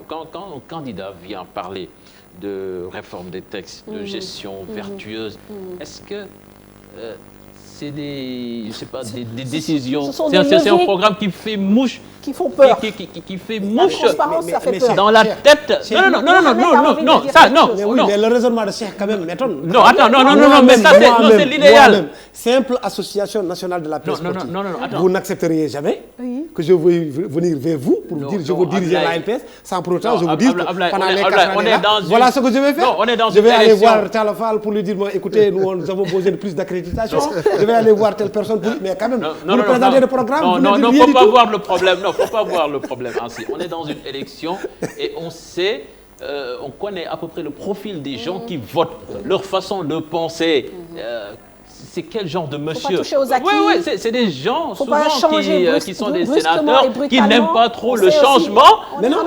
B: quand un candidat vient parler de réforme des textes, de gestion vertueuse, est-ce que c'est des, je sais pas, des décisions.
A: C'est
B: un programme qui fait mouche.
A: Qui font peur.
B: Qui fait mouche.
A: La transparence, ça fait peur.
B: Dans la tête. Non, ça, non.
C: Mais le raisonnement de Cheikh, quand même, m'étonne.
B: Non, attends, non, mais ça, c'est l'idéal.
C: Simple association nationale de la presse sportive.
B: Non, attends.
C: Vous n'accepteriez jamais que je veuille venir vers vous pour vous dire je veux diriger la NPS sans pour autant je vous dire que pendant les 4 années là, voilà ce que je vais faire. Je vais aller voir Talafal pour lui dire écoutez, nous avons besoin de plus d'accréditation. Je vais aller voir telle personne pour... Mais quand même, vous nous présentez le programme.
B: Non, il ne faut pas voir le problème. Non, il ne faut pas voir le problème ainsi. On est dans une élection et on sait, on connaît à peu près le profil des gens qui votent, leur façon de penser. C'est quel genre de monsieur?
A: Faut pas toucher aux acquis.
B: Oui, c'est des gens souvent qui sont des sénateurs qui n'aiment pas trop le changement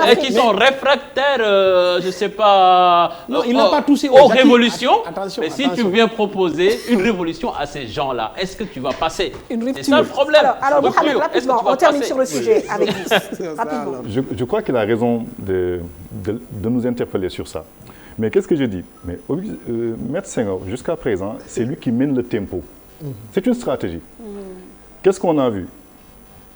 B: et qui sont réfractaires, je ne sais pas, aux révolutions. Mais si tu viens proposer une révolution à ces gens-là, est-ce que tu vas passer? C'est ça le problème.
A: Alors Mohamed, rapidement, on termine sur le sujet avec vous. Rapidement.
D: Je crois qu'il a raison de nous interpeller sur ça. Mais qu'est-ce que je dis? Mais Maître Senghor, jusqu'à présent, c'est lui qui mène le tempo. C'est une stratégie. Qu'est-ce qu'on a vu?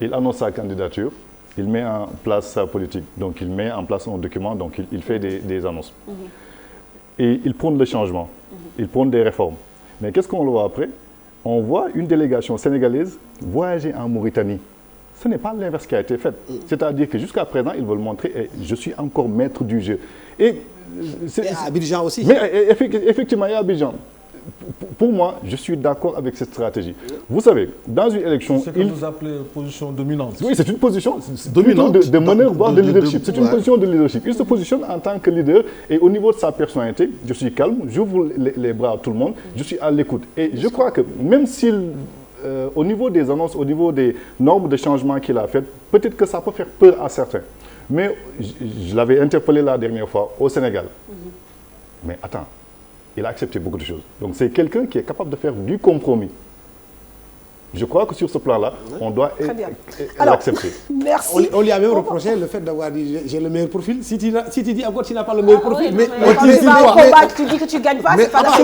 D: Il annonce sa candidature, il met en place sa politique, donc il met en place un document, donc il fait des annonces. Et il prône le changement, il prône des réformes. Mais qu'est-ce qu'on voit après? On voit une délégation sénégalaise voyager en Mauritanie. Ce n'est pas l'inverse qui a été fait. C'est-à-dire que jusqu'à présent, ils veulent montrer je suis encore maître du jeu. Et
C: à Abidjan aussi.
D: Mais effectivement, il y a Abidjan. Pour moi, je suis d'accord avec cette stratégie. Vous savez, dans une élection...
E: C'est ce que vous appelez position dominante.
D: Oui, c'est une position dominante de meneur, voire de leadership. C'est une position de leadership. Il se positionne en tant que leader et au niveau de sa personnalité, je suis calme, j'ouvre les bras à tout le monde, je suis à l'écoute. Et je crois que même s'il... au niveau des annonces, au niveau des normes de changement qu'il a faites, peut-être que ça peut faire peur à certains. Mais je l'avais interpellé la dernière fois au Sénégal. Mais attends, il a accepté beaucoup de choses. Donc c'est quelqu'un qui est capable de faire du compromis. Je crois que sur ce plan-là, on doit l'accepter.
A: Merci.
C: On lui a même reproché le fait d'avoir dit j'ai le meilleur profil. Si tu dis encore tu n'as pas le meilleur profil,
A: mais tu dis que tu ne gagnes pas, c'est pas la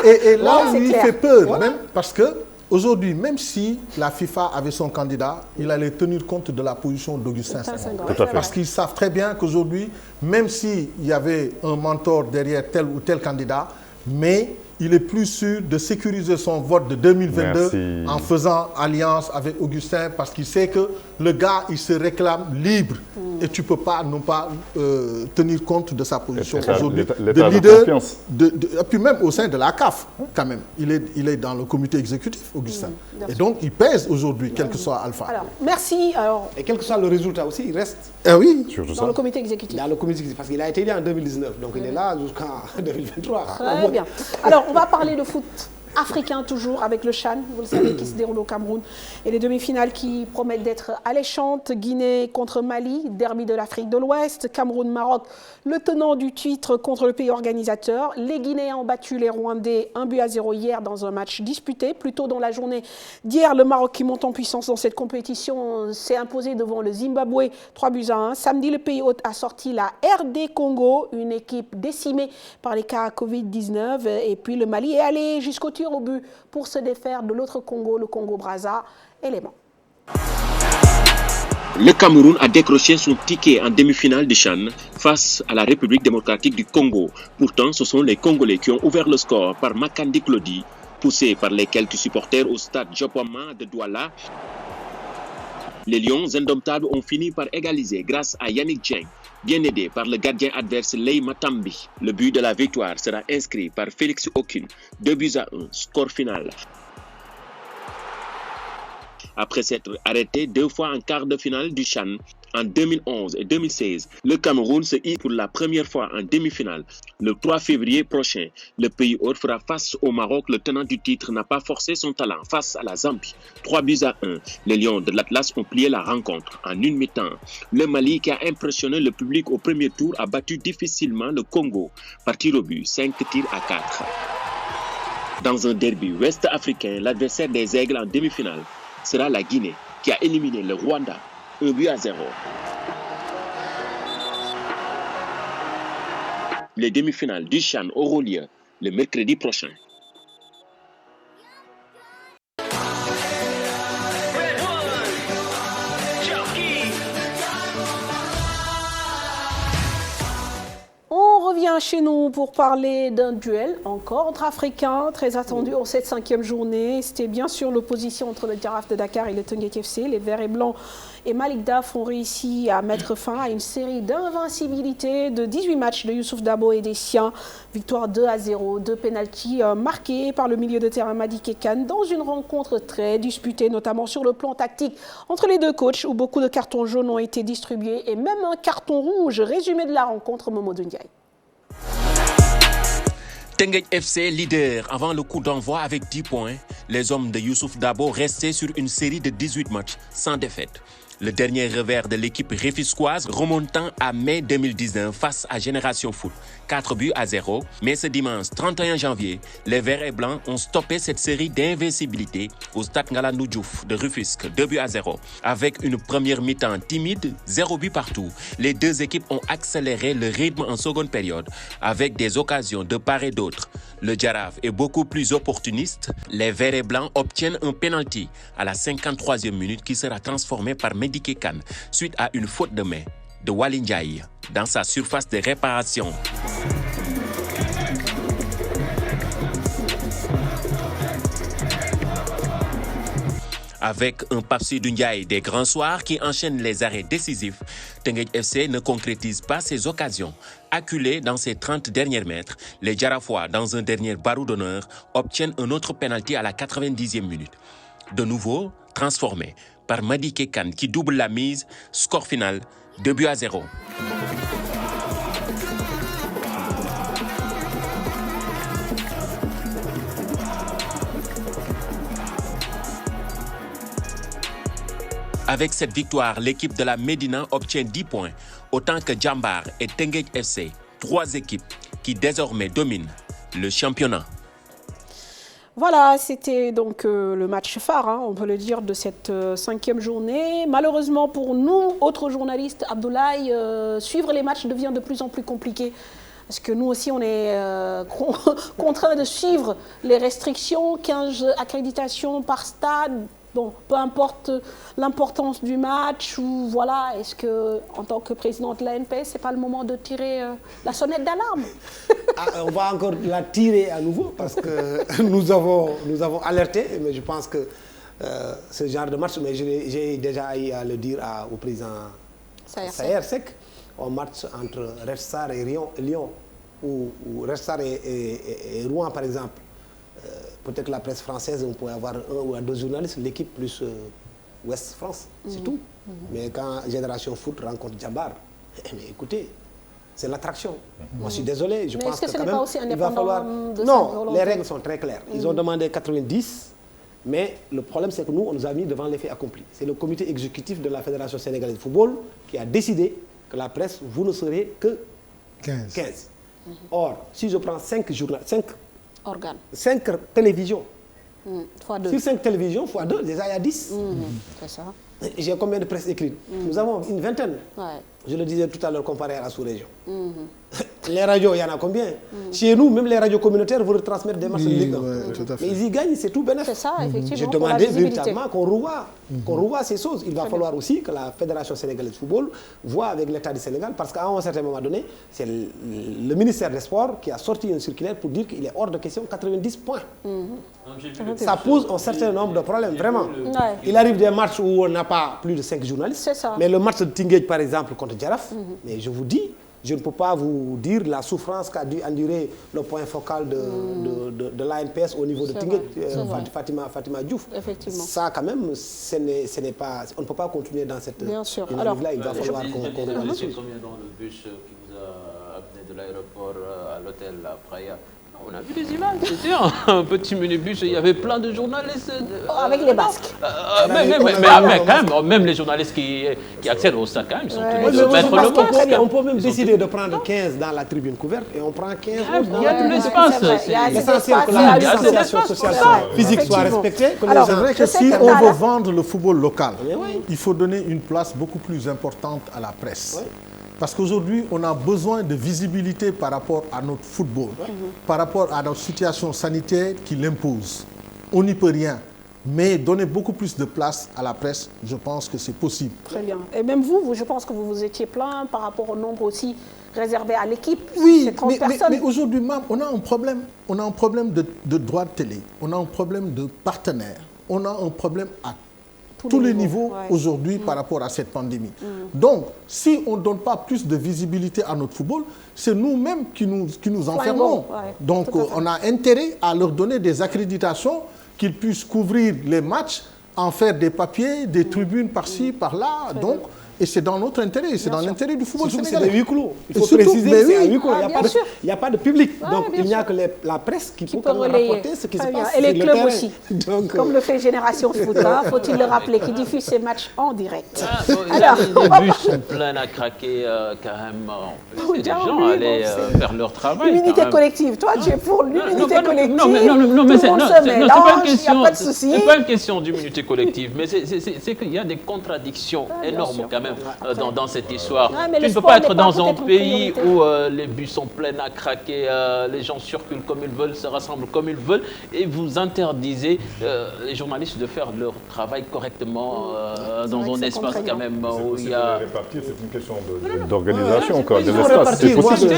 E: Et là, il fait peur, même parce que aujourd'hui, même si la FIFA avait son candidat, il allait tenir compte de la position d'Augustin Senghor. Parce qu'ils savent très bien qu'aujourd'hui, même s'il y avait un mentor derrière tel ou tel candidat, mais il est plus sûr de sécuriser son vote de 2022 en faisant alliance avec Augustin parce qu'il sait que le gars, il se réclame libre et tu ne peux pas non pas tenir compte de sa position aujourd'hui de leader. Et puis même au sein de la CAF, quand même, il est dans le comité exécutif, Augustin. Et donc, il pèse aujourd'hui, quel que soit Alpha.
A: Alors, merci.
C: Et quel que soit le résultat aussi, il reste
E: oui.
A: Dans le comité exécutif.
C: Dans le comité exécutif, parce qu'il a été élu en 2019, donc il est là jusqu'en 2023.
A: Très bien. Alors, on va parler de foot africain toujours avec le CHAN, vous le savez, qui se déroule au Cameroun. Et les demi-finales qui promettent d'être alléchantes. Guinée contre Mali, derby de l'Afrique de l'Ouest. Cameroun-Maroc, le tenant du titre contre le pays organisateur. Les Guinéens ont battu les Rwandais 1-0 hier dans un match disputé. Plus tôt dans la journée d'hier, le Maroc qui monte en puissance dans cette compétition s'est imposé devant le Zimbabwe 3-1. Samedi, le pays hôte a sorti la RD Congo, une équipe décimée par les cas Covid-19. Et puis le Mali est allé jusqu'au tir au but pour se défaire de l'autre Congo, le Congo-Brazza. Élément.
F: Le Cameroun a décroché son ticket en demi-finale du CHAN face à la République démocratique du Congo. Pourtant, ce sont les Congolais qui ont ouvert le score par Makandi Claudi, poussés par les quelques supporters au stade Jopama de Douala. Les Lions indomptables ont fini par égaliser grâce à Yannick Dieng, bien aidé par le gardien adverse Lei Matambi. Le but de la victoire sera inscrit par Félix Okun, 2-1, score final. Après s'être arrêté 2 fois en quart de finale du CHAN en 2011 et 2016, le Cameroun se hisse pour la première fois en demi-finale. Le 3 février prochain, le pays hôte fera face au Maroc. Le tenant du titre n'a pas forcé son talent face à la Zambie. 3-1. Les Lions de l'Atlas ont plié la rencontre en une mi-temps. Le Mali, qui a impressionné le public au premier tour, a battu difficilement le Congo par tir au but, 5 tirs à 4. Dans un derby ouest-africain, l'adversaire des Aigles en demi-finale sera la Guinée, qui a éliminé le Rwanda 1-0. Les demi-finales du CHAN auront lieu le mercredi prochain.
A: revient chez nous pour parler d'un duel encore entre Africains, très attendu en cette 5e journée. C'était bien sûr l'opposition entre le Jaraaf de Dakar et le Teungueth FC. Les Verts et Blancs et Malick Daf ont réussi à mettre fin à une série d'invincibilité de 18 matchs de Youssouf Dabo et des siens. Victoire 2-0, 2 pénaltys marqués par le milieu de terrain Madické Kane dans une rencontre très disputée, notamment sur le plan tactique entre les deux coachs où beaucoup de cartons jaunes ont été distribués et même un carton rouge. Résumé de la rencontre, Mamadou Ndiaye.
H: Teungueth FC leader avant le coup d'envoi avec 10 points. Les hommes de Youssouf Dabo restaient sur une série de 18 matchs sans défaite. Le dernier revers de l'équipe réfisquoise remontant à mai 2019 face à Génération Foot. 4-0. Mais ce dimanche 31 janvier, les Verts et Blancs ont stoppé cette série d'invincibilité au stade Ngalandou Diouf de Rufisque, 2-0. Avec une première mi-temps timide, 0 but partout. Les deux équipes ont accéléré le rythme en seconde période avec des occasions de part et d'autre. Le Jaraaf est beaucoup plus opportuniste. Les Verts et Blancs obtiennent un penalty à la 53e minute qui sera transformé par Madické Kane suite à une faute de main de Waly Ndiaye dans sa surface de réparation. Avec un Pape Seydou Ndiaye des grands soirs qui enchaîne les arrêts décisifs, Teungueth FC ne concrétise pas ses occasions. Acculés dans ses 30 derniers mètres, les Jarafois, dans un dernier barreau d'honneur, obtiennent un autre penalty à la 90e minute. De nouveau, transformé par Madické Kane qui double la mise, score final 2-0. Avec cette victoire, l'équipe de la Médina obtient 10 points, autant que Djambar et Teungueth FC, 3 équipes qui désormais dominent le championnat.
A: Voilà, c'était donc le match phare, on peut le dire, de cette 5e journée. Malheureusement pour nous, autres journalistes, Abdoulaye, suivre les matchs devient de plus en plus compliqué. Parce que nous aussi, on est contraints de suivre les restrictions, 15 accréditations par stade. Bon, peu importe l'importance du match, ou voilà, est-ce que, en tant que présidente de l'ANPS, c'est pas le moment de tirer la sonnette d'alarme?
C: On va encore la tirer à nouveau parce que nous avons alerté, mais je pense que ce genre de match, mais j'ai déjà eu à le dire au président Sayer Seck, un match entre Red Star et Lyon, ou Red Star et Rouen par exemple. Peut-être que la presse française, on pourrait avoir 1 ou 2 journalistes, l'équipe plus Ouest France, c'est tout. Mais quand Génération Foot rencontre Djambar, mais écoutez, c'est l'attraction. Moi, je suis désolé, je pense que quand même, il va falloir... Non, les règles sont très claires. Ils ont demandé 90, mais le problème, c'est que nous, on nous a mis devant les faits accomplis. C'est le comité exécutif de la Fédération sénégalaise de football qui a décidé que la presse, vous ne serez que 15. Or, si je prends 5 organes. 5 télévisions.
A: Fois 2.
C: Sur 5 télévisions, fois 2, déjà il y a 10.
A: C'est ça.
C: J'ai combien de presse écrite? Nous avons une vingtaine.
A: Ouais.
C: Je le disais tout à l'heure comparé à la sous-région. Les radios, il y en a combien? Chez nous, même les radios communautaires vous retransmettent des matchs de Ligue 1. Mais ils y gagnent, c'est tout bénéfice.
A: C'est ça, effectivement.
C: J'ai demandé véritablement qu'on revoie ces choses. Il va falloir aussi que la Fédération sénégalaise de football voit avec l'État du Sénégal, parce qu'à un certain moment donné, c'est le ministère des Sports qui a sorti une circulaire pour dire qu'il est hors de question 90 points. Ça pose un certain nombre de problèmes, vraiment. Il arrive des matchs où on n'a pas plus de 5 journalistes. Mais le match de Teungueth, par exemple, contre Jaraaf, mais je vous dis, je ne peux pas vous dire la souffrance qu'a dû endurer le point focal de l'ANPS au niveau de Teungueth, Fatima Diouf.
A: Effectivement.
C: Ça, quand même, ce n'est pas, on ne peut pas continuer dans cette dynamique-là. Il va falloir qu'on revoie les choses.
B: Combien dans le bus qui vous a amené de l'aéroport à l'hôtel à Praia? On a vu des images, c'est sûr. Un petit minibus, il y avait plein de journalistes.
A: Avec les basques.
B: Même les journalistes qui accèdent au stade, ils sont tenus de mettre le masque.
C: On peut même décider de prendre 15 dans la tribune couverte et on prend 15 autres.
B: Il y a de l'espace.
C: L'essentiel que la distanciation sociale physique soit respectée.
E: C'est vrai que si on veut vendre le football local, il faut donner une place beaucoup plus importante à la presse. Parce qu'aujourd'hui, on a besoin de visibilité par rapport à notre football, par rapport à notre situation sanitaire qui l'impose. On n'y peut rien. mais donner beaucoup plus de place à la presse, je pense que c'est possible.
A: Très bien. Et même vous, je pense que vous vous étiez plaint par rapport au nombre aussi réservé à l'équipe.
E: Oui,
A: c'est 30 personnes.
E: Mais aujourd'hui, on a un problème. On a un problème de droits de télé. On a un problème de partenaires. On a un problème à tous les niveaux aujourd'hui par rapport à cette pandémie. Donc, si on ne donne pas plus de visibilité à notre football, c'est nous-mêmes qui nous enfermons. Donc, on a intérêt à leur donner des accréditations qu'ils puissent couvrir les matchs, en faire des papiers, des tribunes par-ci, par-là. Donc, et c'est dans notre intérêt, c'est dans l'intérêt du football sénégalais.
C: C'est des huis clos. Il faut préciser, c'est un huis clos. Il n'y a pas de public. Donc, il n'y a que la presse qui peut rapporter ce qui se passe.
A: Et les clubs aussi. Comme le fait Génération Foot, faut-il le rappeler, qui diffuse ces matchs en direct.
B: Alors, les bus sont pleins à craquer carrément. Les gens allaient faire leur travail.
A: L'unité collective. Toi, tu es pour l'unité collective.
B: Non, mais c'est
A: pas
B: une question d'immunité collective, mais c'est qu'il y a des contradictions énormes quand même dans cette histoire. Tu ne peux pas être dans un pays où les bus sont pleins à craquer, les gens circulent comme ils veulent, se rassemblent comme ils veulent, et vous interdisez les journalistes de faire leur travail correctement dans un espace quand même où il y a...
D: C'est une question d'organisation, quoi.
C: Il faut répartir. Je crois qu'il ne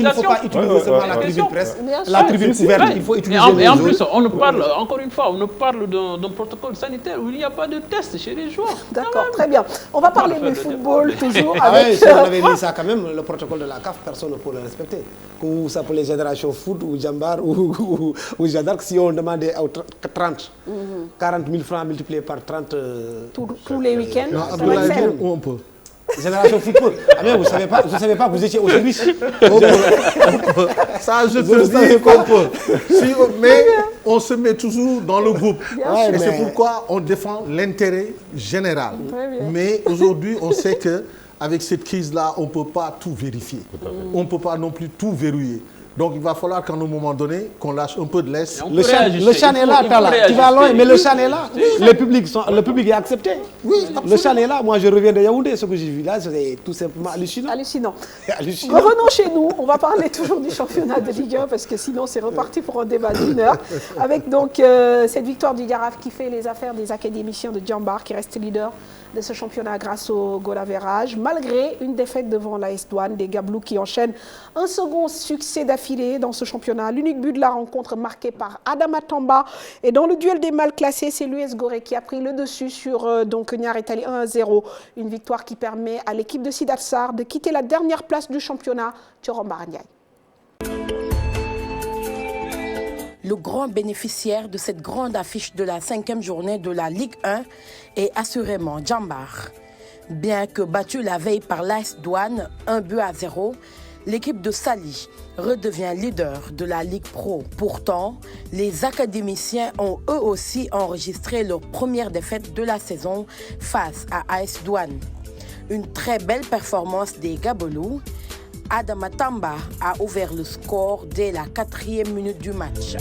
C: faut pas utiliser seulement la tribune presse, la tribune couverte, il faut utiliser les autres.
B: Et en plus, encore une fois, on parle d'un protocole sanitaire où il n'y a pas de test chez les joueurs.
A: D'accord, très bien. On va parler du football toujours
C: avec... Si on avait mis ça quand même, le protocole de la CAF, personne ne peut le respecter. Que ça s'appelait Génération Foot ou Jambar ou Jadark, si on demandait 30, 40 000 francs multipliés par 30...
A: tous les week-ends,
E: ça va être faire. On peut.
C: Génération Football. Ah mais vous ne savez pas que vous étiez au service.
E: Ça, je te dis qu'on peut. Mais on se met toujours dans le groupe. Et c'est pourquoi on défend l'intérêt général. Mais aujourd'hui, on sait qu'avec cette crise-là, on ne peut pas tout vérifier. On ne peut pas non plus tout verrouiller. Donc il va falloir qu'à un moment donné, qu'on lâche un peu de laisse.
C: Le champ est là, tu vas loin, mais le champ est là. Le public est accepté.
E: Oui,
C: le champ est là. Moi, je reviens de Yaoundé. Ce que j'ai vu là, c'est tout simplement hallucinant.
A: Revenons chez nous. On va parler toujours du championnat de Ligue 1 parce que sinon, c'est reparti pour un débat d'1 heure. Avec donc cette victoire du Jaraaf qui fait les affaires des académiciens de Djambar, qui reste leader de ce championnat grâce au goal average, malgré une défaite devant l'AS Douanes, des Gablous qui enchaînent un second succès d'affilée dans ce championnat. L'unique but de la rencontre marqué par Adama Tamba. Et dans le duel des mal classés, c'est l'US Gorée qui a pris le dessus sur Niary Tally 1-0. Une victoire qui permet à l'équipe de Sidat Sarr de quitter la dernière place du championnat. Thioro Mbara Ndiaye.
I: Le grand bénéficiaire de cette grande affiche de la 5e journée de la Ligue 1 est assurément Djambar. Bien que battu la veille par l'AS Douanes 1-0, l'équipe de Sali redevient leader de la Ligue Pro. Pourtant, les académiciens ont eux aussi enregistré leur première défaite de la saison face à AS Douanes. Une très belle performance des Gabelous. Adama Tamba a ouvert le score dès la 4e minute du match.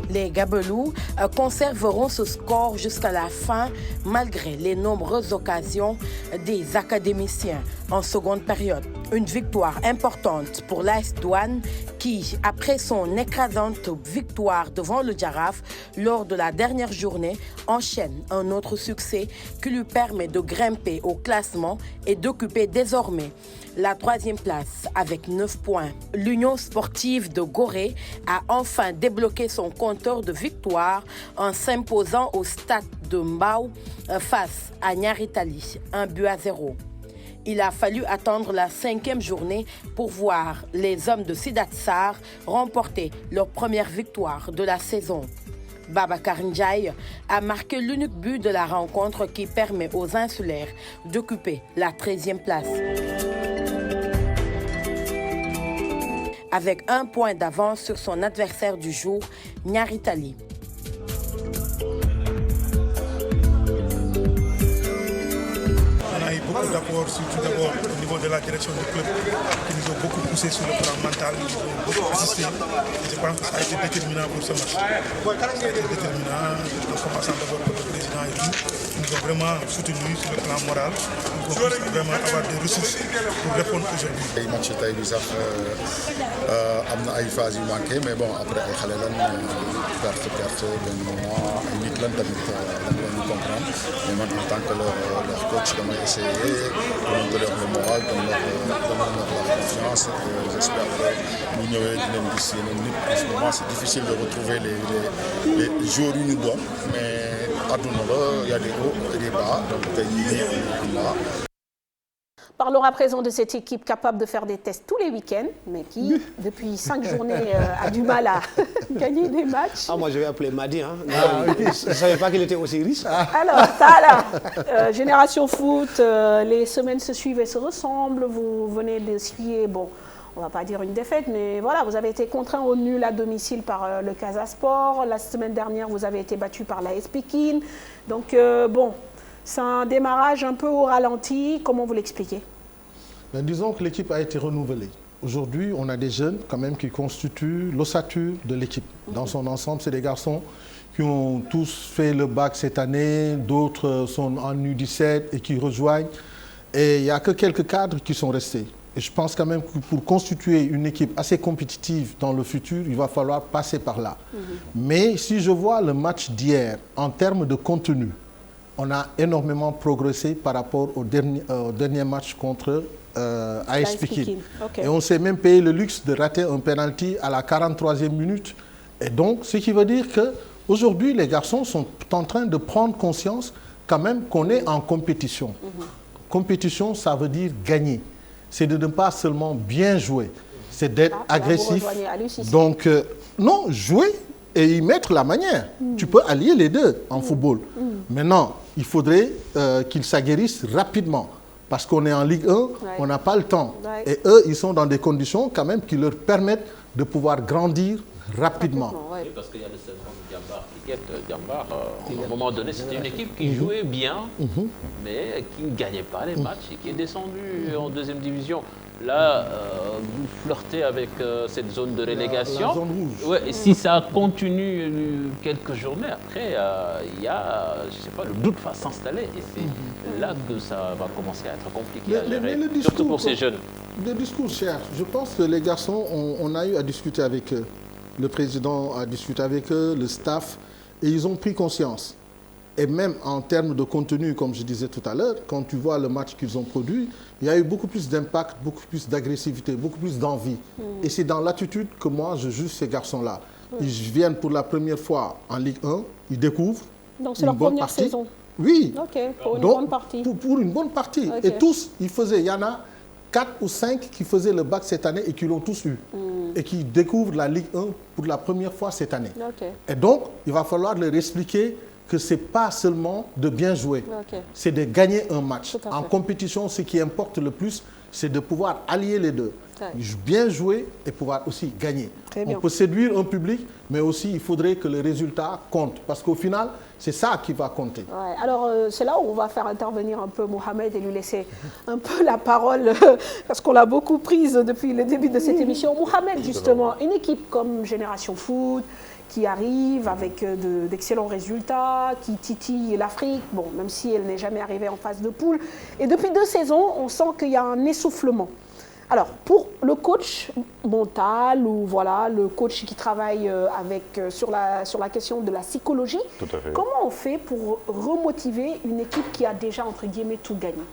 I: Les Gabelous conserveront ce score jusqu'à la fin malgré les nombreuses occasions des académiciens en seconde période. Une victoire importante pour l'AS Douanes qui, après son écrasante victoire devant le Jaraaf lors de la dernière journée, enchaîne un autre succès qui lui permet de grimper au classement et d'occuper désormais la 3e place avec 9 points. L'Union sportive de Gorée a enfin débloqué son compteur de victoire en s'imposant au stade de Mbao face à Niary Tally 1-0. Il a fallu attendre la 5e journée pour voir les hommes de Sidat Sarr remporter leur première victoire de la saison. Babacar Ndiaye a marqué l'unique but de la rencontre qui permet aux insulaires d'occuper la 13e place. Avec 1 point d'avance sur son adversaire du jour, Niary Tally.
J: On a eu beaucoup rapport surtout d'abord au niveau de la direction du club qui nous ont beaucoup poussé sur le plan mental, qui nous ont beaucoup assisté. Et je pense que ça a été déterminant pour ce match. Ça a été déterminant, en commençant d'abord par le président et tout. Ils nous ont vraiment soutenus sur le plan moral. Nous pouvons vraiment avoir des ressources pour répondre aujourd'hui.
K: Le match tey bi sax am na ay phases yu manqué mais bon après ay xale lan perte benn moment ay nit lan tamit dañ leen di comprendre mais man en tant que leur coach damay essayer de leur le moral de leur la confiance et j'espère que bu ñëwee dinañ gis yeneen nit en ce moment c'est difficile de retrouver les joueurs yu ñu doon mais àdduna la il y a des hauts et des bas donc tey jii nii là.
A: Parlons à présent de cette équipe capable de faire des tests tous les week-ends, mais qui, depuis 5 journées, a du mal à gagner des matchs.
C: Ah, moi, je vais appeler Madi. Hein. Je ne savais pas qu'il était aussi riche.
A: Alors, ça là, Génération Foot, les semaines se suivent et se ressemblent. Vous venez d'essuyer, bon, on ne va pas dire une défaite, mais voilà, vous avez été contraint au nul à domicile par le Casa Sport. La semaine dernière, vous avez été battu par l'AS Pikine. Donc, bon... C'est un démarrage un peu au ralenti. Comment vous l'expliquez?
E: Disons que l'équipe a été renouvelée. Aujourd'hui, on a des jeunes quand même qui constituent l'ossature de l'équipe. Dans son ensemble, c'est des garçons qui ont tous fait le bac cette année, d'autres sont en U17 et qui rejoignent. Et il n'y a que quelques cadres qui sont restés. Et je pense quand même que pour constituer une équipe assez compétitive dans le futur, il va falloir passer par là. Mais si je vois le match d'hier en termes de contenu, on a énormément progressé par rapport au dernier match contre AS Pikine. Okay. Et on s'est même payé le luxe de rater un penalty à la 43e minute. Et donc, ce qui veut dire qu'aujourd'hui, les garçons sont en train de prendre conscience quand même qu'on est en compétition. Compétition, ça veut dire gagner. C'est de ne pas seulement bien jouer, c'est d'être agressif. Donc, non, jouer et y mettre la manière. Tu peux allier les deux en football. Maintenant, il faudrait qu'ils s'aguerrissent rapidement. Parce qu'on est en Ligue 1, on n'a pas le temps. Et eux, ils sont dans des conditions quand même qui leur permettent de pouvoir grandir rapidement.
B: Oui, parce qu'il y a le syndrome Diambar qui guette. Diambar, à un moment donné, c'était une équipe qui jouait bien, mais qui ne gagnait pas les matchs et qui est descendue en deuxième division. Là, vous flirtez avec cette zone de relégation.
E: La zone rouge.
B: Ouais, et si ça continue quelques journées après, il y a, je sais pas, le doute va s'installer. Et c'est là que ça va commencer à être compliqué à gérer, surtout pour ces jeunes.
E: Le discours, cher, je pense que les garçons, on a eu à discuter avec eux. Le président a discuté avec eux, le staff, et ils ont pris conscience. Et même en termes de contenu, comme je disais tout à l'heure, quand tu vois le match qu'ils ont produit, il y a eu beaucoup plus d'impact, beaucoup plus d'agressivité, beaucoup plus d'envie. Et c'est dans l'attitude que moi, je juge ces garçons-là. Ils viennent pour la première fois en Ligue 1, ils découvrent.
A: Donc c'est leur première saison.
E: Oui.
A: Ok, pour une bonne partie.
E: Pour une bonne partie.
A: Okay.
E: Et tous, ils faisaient, il y en a 4 ou 5 qui faisaient le bac cette année et qui l'ont tous eu. Et qui découvrent la Ligue 1 pour la première fois cette année.
A: Okay.
E: Et donc, il va falloir leur expliquer que ce n'est pas seulement de bien jouer, c'est de gagner un match. En compétition, ce qui importe le plus, c'est de pouvoir allier les deux. Bien jouer et pouvoir aussi gagner. On peut séduire un public, mais aussi il faudrait que le résultat compte. Parce qu'au final, c'est ça qui va compter.
A: Ouais. Alors, c'est là où on va faire intervenir un peu Mohamed et lui laisser un peu la parole, parce qu'on l'a beaucoup prise depuis le début de cette émission. Mohamed, justement, une équipe comme Génération Foot, qui arrive avec d'excellents résultats, qui titille l'Afrique, bon, même si elle n'est jamais arrivée en phase de poule. Et depuis 2 saisons, on sent qu'il y a un essoufflement. Alors, pour le coach mental ou voilà, le coach qui travaille sur la question de la psychologie, comment on fait pour remotiver une équipe qui a déjà, entre guillemets, tout gagné?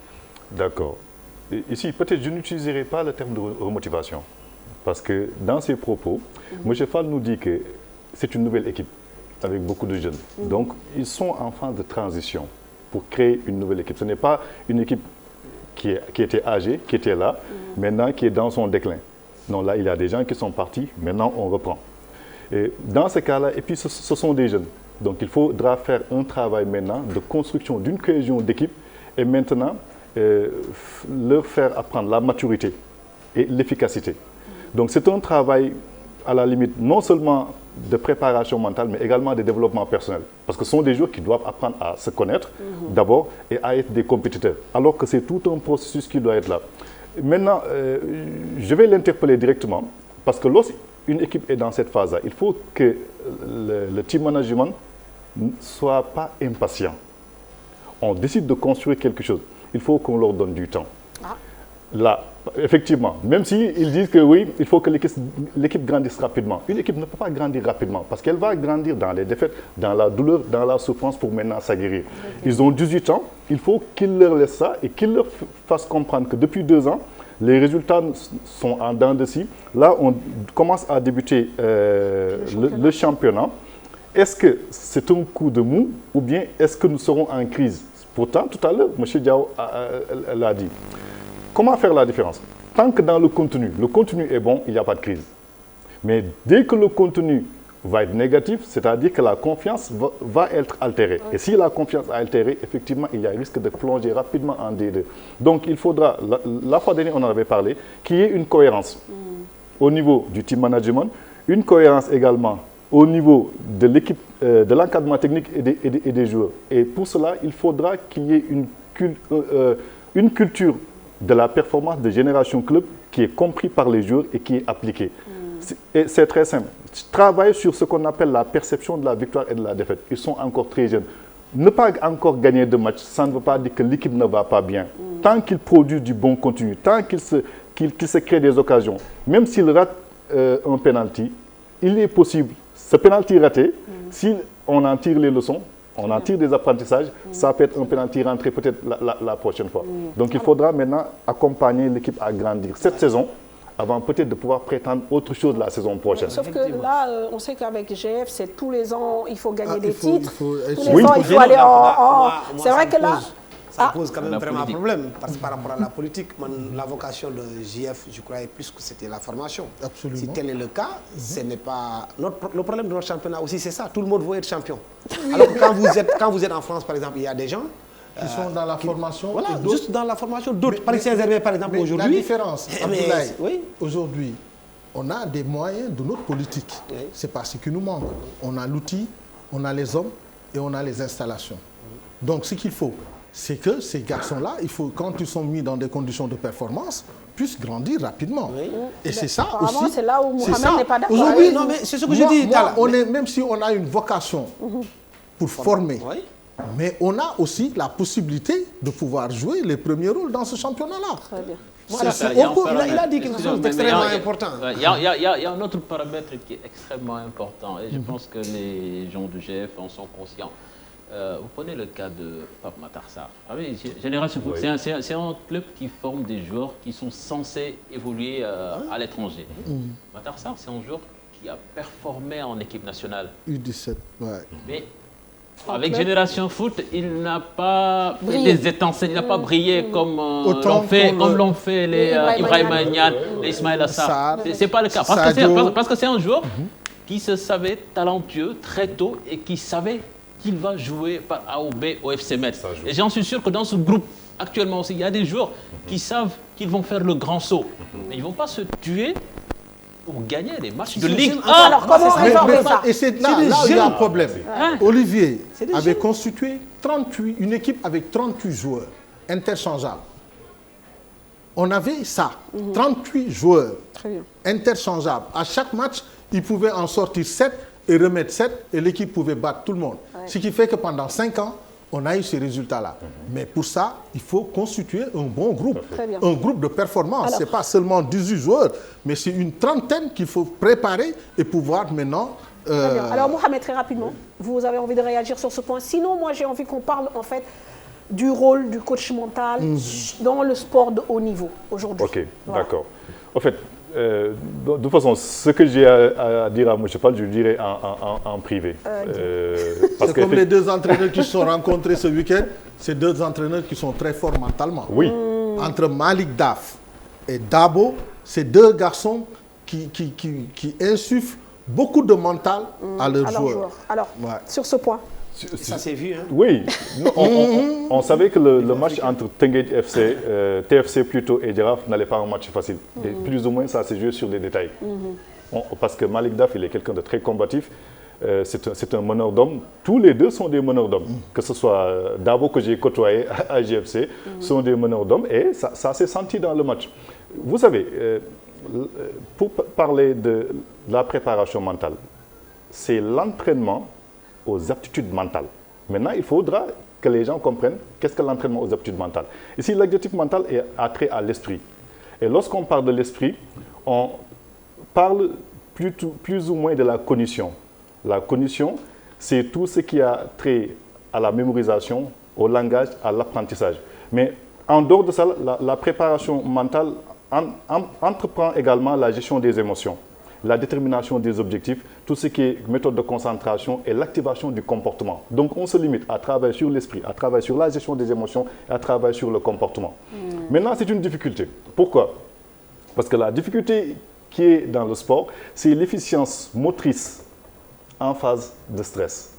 D: D'accord. Ici, peut-être je n'utiliserai pas le terme de remotivation. Parce que dans ses propos, M. Fall nous dit que c'est une nouvelle équipe avec beaucoup de jeunes. Donc, ils sont en phase de transition pour créer une nouvelle équipe. Ce n'est pas une équipe qui était âgée, qui était là, maintenant qui est dans son déclin. Non, là, il y a des gens qui sont partis, maintenant on reprend. Et dans ce cas-là, et puis ce sont des jeunes. Donc, il faudra faire un travail maintenant de construction d'une cohésion d'équipe et maintenant leur faire apprendre la maturité et l'efficacité. Donc, c'est un travail à la limite non seulement de préparation mentale, mais également de développement personnel. Parce que ce sont des joueurs qui doivent apprendre à se connaître d'abord et à être des compétiteurs. Alors que c'est tout un processus qui doit être là. Maintenant, je vais l'interpeller directement, parce que lorsqu'une équipe est dans cette phase-là, il faut que le team management ne soit pas impatient. On décide de construire quelque chose. Il faut qu'on leur donne du temps. Là, effectivement, même s'ils disent que oui, il faut que l'équipe grandisse rapidement. Une équipe ne peut pas grandir rapidement parce qu'elle va grandir dans les défaites, dans la douleur, dans la souffrance pour maintenant s'aguerrir. Ils ont 18 ans, il faut qu'ils leur laissent ça et qu'ils leur fassent comprendre que depuis 2 ans, les résultats sont en dents de scie. Là, on commence à débuter le championnat. Est-ce que c'est un coup de mou ou bien est-ce que nous serons en crise? Pourtant, tout à l'heure, M. Diao l'a dit. Comment faire la différence? Tant que dans le contenu est bon, il n'y a pas de crise. Mais dès que le contenu va être négatif, c'est-à-dire que la confiance va être altérée. Et si la confiance est altérée, effectivement, il y a un risque de plonger rapidement en D2. Donc, il faudra, la fois dernière, on en avait parlé, qu'il y ait une cohérence au niveau du team management, une cohérence également au niveau de l'équipe, de l'encadrement technique et des joueurs. Et pour cela, il faudra qu'il y ait une culture de la performance de Génération Club qui est compris par les joueurs et qui est appliquée. Et c'est très simple. Travailler sur ce qu'on appelle la perception de la victoire et de la défaite. Ils sont encore très jeunes. Ne pas encore gagner de match, ça ne veut pas dire que l'équipe ne va pas bien. Tant qu'ils produisent du bon contenu, tant qu'ils se créent des occasions, même s'ils ratent un penalty, il est possible, ce penalty raté, si on en tire les leçons, on en tire des apprentissages, ça peut être un penalty rentré peut-être la prochaine fois. Donc il faudra maintenant accompagner l'équipe à grandir cette saison avant peut-être de pouvoir prétendre autre chose la saison prochaine.
A: Sauf que là, on sait qu'avec GF, c'est tous les ans, il faut gagner des titres. Tous les ans, il faut aller en... C'est vrai que là...
C: Ça pose quand même vraiment un problème, parce que par rapport à la politique, la vocation de JF, je croyais plus que c'était la formation.
E: Absolument.
C: Si tel est le cas, ce n'est pas... Le problème de notre championnat aussi, c'est ça. Tout le monde veut être champion. Alors que quand vous êtes en France, par exemple, il y a des gens...
E: qui sont dans la formation.
C: Voilà, juste dans la formation. D'autres, Paris Saint-Germain, par exemple, aujourd'hui...
E: La différence, aujourd'hui, on a des moyens de notre politique. C'est pas ce qui nous manque. On a l'outil, on a les hommes et on a les installations. Donc, ce qu'il faut, c'est que ces garçons-là, quand ils sont mis dans des conditions de performance, puissent grandir rapidement. Et c'est ça aussi.
A: C'est là où Mohamed n'est pas d'accord.
E: Aujourd'hui,
C: c'est ce que je dis.
E: Même si on a une vocation pour former, mais on a aussi la possibilité de pouvoir jouer les premiers rôles dans ce championnat-là.
A: Très bien.
C: Il a dit quelque chose d'extrêmement important.
B: Il y a un autre paramètre qui est extrêmement important et je pense que les gens du GF en sont conscients. Vous prenez le cas de Pape Matar Sarr. Génération Foot, c'est un club qui forme des joueurs qui sont censés évoluer à l'étranger. Matar Sarr, c'est un joueur qui a performé en équipe nationale.
E: U17,
B: Mais avec Génération Foot, il n'a pas fait des étincelles, il n'a pas brillé comme l'ont fait les Ibrahim Niane, les Ismaël Assar. Ce n'est pas le cas. Parce que c'est un joueur qui se savait talentueux très tôt et qui savait qu'il va jouer par A ou B au FC Metz. Et j'en suis sûr que dans ce groupe, actuellement aussi, il y a des joueurs qui savent qu'ils vont faire le grand saut. Mais ils ne vont pas se tuer pour gagner les matchs de Ligue 1.
A: Alors, comment résorber ça?
E: Et c'est là où il y a un problème. Olivier avait constitué une équipe avec 38 joueurs interchangeables. On avait ça, 38 joueurs interchangeables. À chaque match, il pouvait en sortir 7 et remettre 7 et l'équipe pouvait battre tout le monde. Ce qui fait que pendant 5 ans, on a eu ces résultats-là. Mais pour ça, il faut constituer un bon groupe. Un groupe de performance. Ce n'est pas seulement 18 joueurs, mais c'est une trentaine qu'il faut préparer et pouvoir maintenant...
A: Très bien. Alors Mohamed, très rapidement, vous avez envie de réagir sur ce point. Sinon, moi j'ai envie qu'on parle en fait du rôle du coach mental dans le sport de haut niveau aujourd'hui.
D: Ok, d'accord. En fait, de toute façon, ce que j'ai à dire à Mouche Fall, je le dirai en privé.
E: C'est comme les deux entraîneurs qui se sont rencontrés ce week-end. C'est deux entraîneurs qui sont très forts mentalement.
D: Oui.
E: Entre Malik Daf et Dabo, c'est deux garçons qui insufflent beaucoup de mental à leurs joueurs.
A: Alors, sur ce point.
C: Ça s'est vu, hein?
D: Oui, on savait que le match entre Tenguet TFC plutôt et Giraffe n'allait pas un match facile. Et plus ou moins, ça s'est joué sur les détails. parce que Malick Daf, il est quelqu'un de très combatif. C'est un meneur d'hommes. Tous les deux sont des meneurs d'hommes. Que ce soit Dabo que j'ai côtoyé à GFC, sont des meneurs d'hommes. Et ça s'est senti dans le match. Vous savez, pour parler de la préparation mentale, c'est l'entraînement aux aptitudes mentales. Maintenant, il faudra que les gens comprennent qu'est-ce que l'entraînement aux aptitudes mentales. Ici, l'adjectif mental a trait à l'esprit. Et lorsqu'on parle de l'esprit, on parle plus ou moins de la cognition. La cognition, c'est tout ce qui a trait à la mémorisation, au langage, à l'apprentissage. Mais en dehors de ça, la préparation mentale entreprend également la gestion des émotions, la détermination des objectifs, tout ce qui est méthode de concentration et l'activation du comportement. Donc on se limite à travailler sur l'esprit, à travailler sur la gestion des émotions et à travailler sur le comportement. Maintenant, c'est une difficulté. Pourquoi? Parce que la difficulté qui est dans le sport, c'est l'efficience motrice en phase de stress.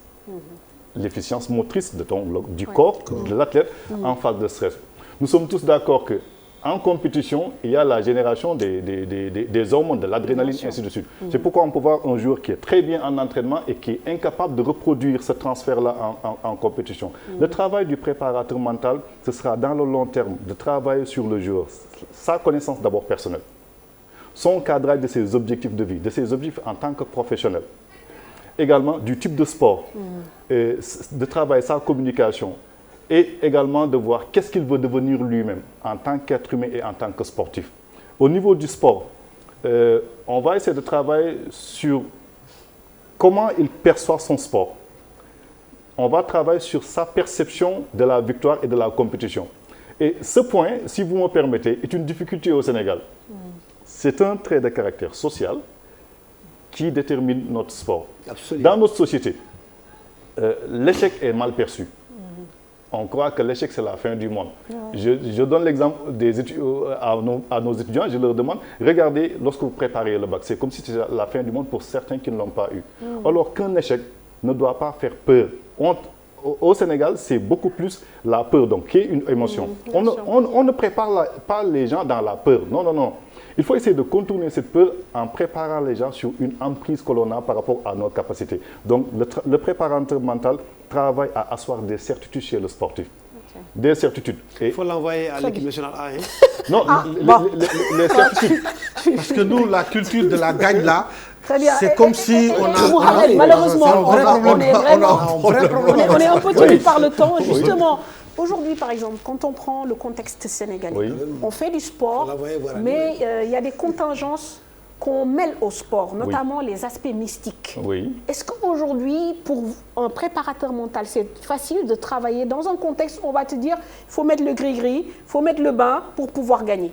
D: L'efficience motrice du corps, de l'athlète en phase de stress. Nous sommes tous d'accord qu'en compétition, il y a la génération des hormones, de l'adrénaline, ainsi de suite. C'est pourquoi on peut voir un joueur qui est très bien en entraînement et qui est incapable de reproduire ce transfert-là en compétition. Le travail du préparateur mental, ce sera dans le long terme de travailler sur le joueur, sa connaissance d'abord personnelle, son cadrage de ses objectifs de vie, de ses objectifs en tant que professionnel. Également du type de sport, de travailler sa communication et également de voir qu'est-ce qu'il veut devenir lui-même en tant qu'être humain et en tant que sportif. Au niveau du sport, on va essayer de travailler sur comment il perçoit son sport. On va travailler sur sa perception de la victoire et de la compétition. Et ce point, si vous me permettez, est une difficulté au Sénégal. C'est un trait de caractère social qui détermine notre sport. Absolument. Dans notre société, l'échec est mal perçu. On croit que l'échec, c'est la fin du monde. Je donne l'exemple à nos étudiants, je leur demande, regardez, lorsque vous préparez le bac, c'est comme si c'était la fin du monde pour certains qui ne l'ont pas eu. Alors qu'un échec ne doit pas faire peur. Au Sénégal, c'est beaucoup plus la peur, donc qui est une émotion. On ne prépare pas les gens dans la peur. Non, non, non. Il faut essayer de contourner cette peur en préparant les gens sur une emprise que l'on a par rapport à nos capacités. Donc, le préparateur mental travaille à asseoir des certitudes chez le sportif. Des certitudes. Il
C: faut l'envoyer à l'équipe nationale A. Hein?
D: Non, les certitudes.
E: Parce que nous, la culture de la gagne là, c'est comme si on a...
A: Malheureusement, on est un peu tenu par le temps, justement. Aujourd'hui, par exemple, quand on prend le contexte sénégalais, on fait du sport, mais il y a des contingences qu'on mêle au sport, notamment les aspects mystiques. Est-ce qu'aujourd'hui, pour un préparateur mental, c'est facile de travailler dans un contexte où on va te dire il faut mettre le gris-gris, il faut mettre le bain pour pouvoir gagner?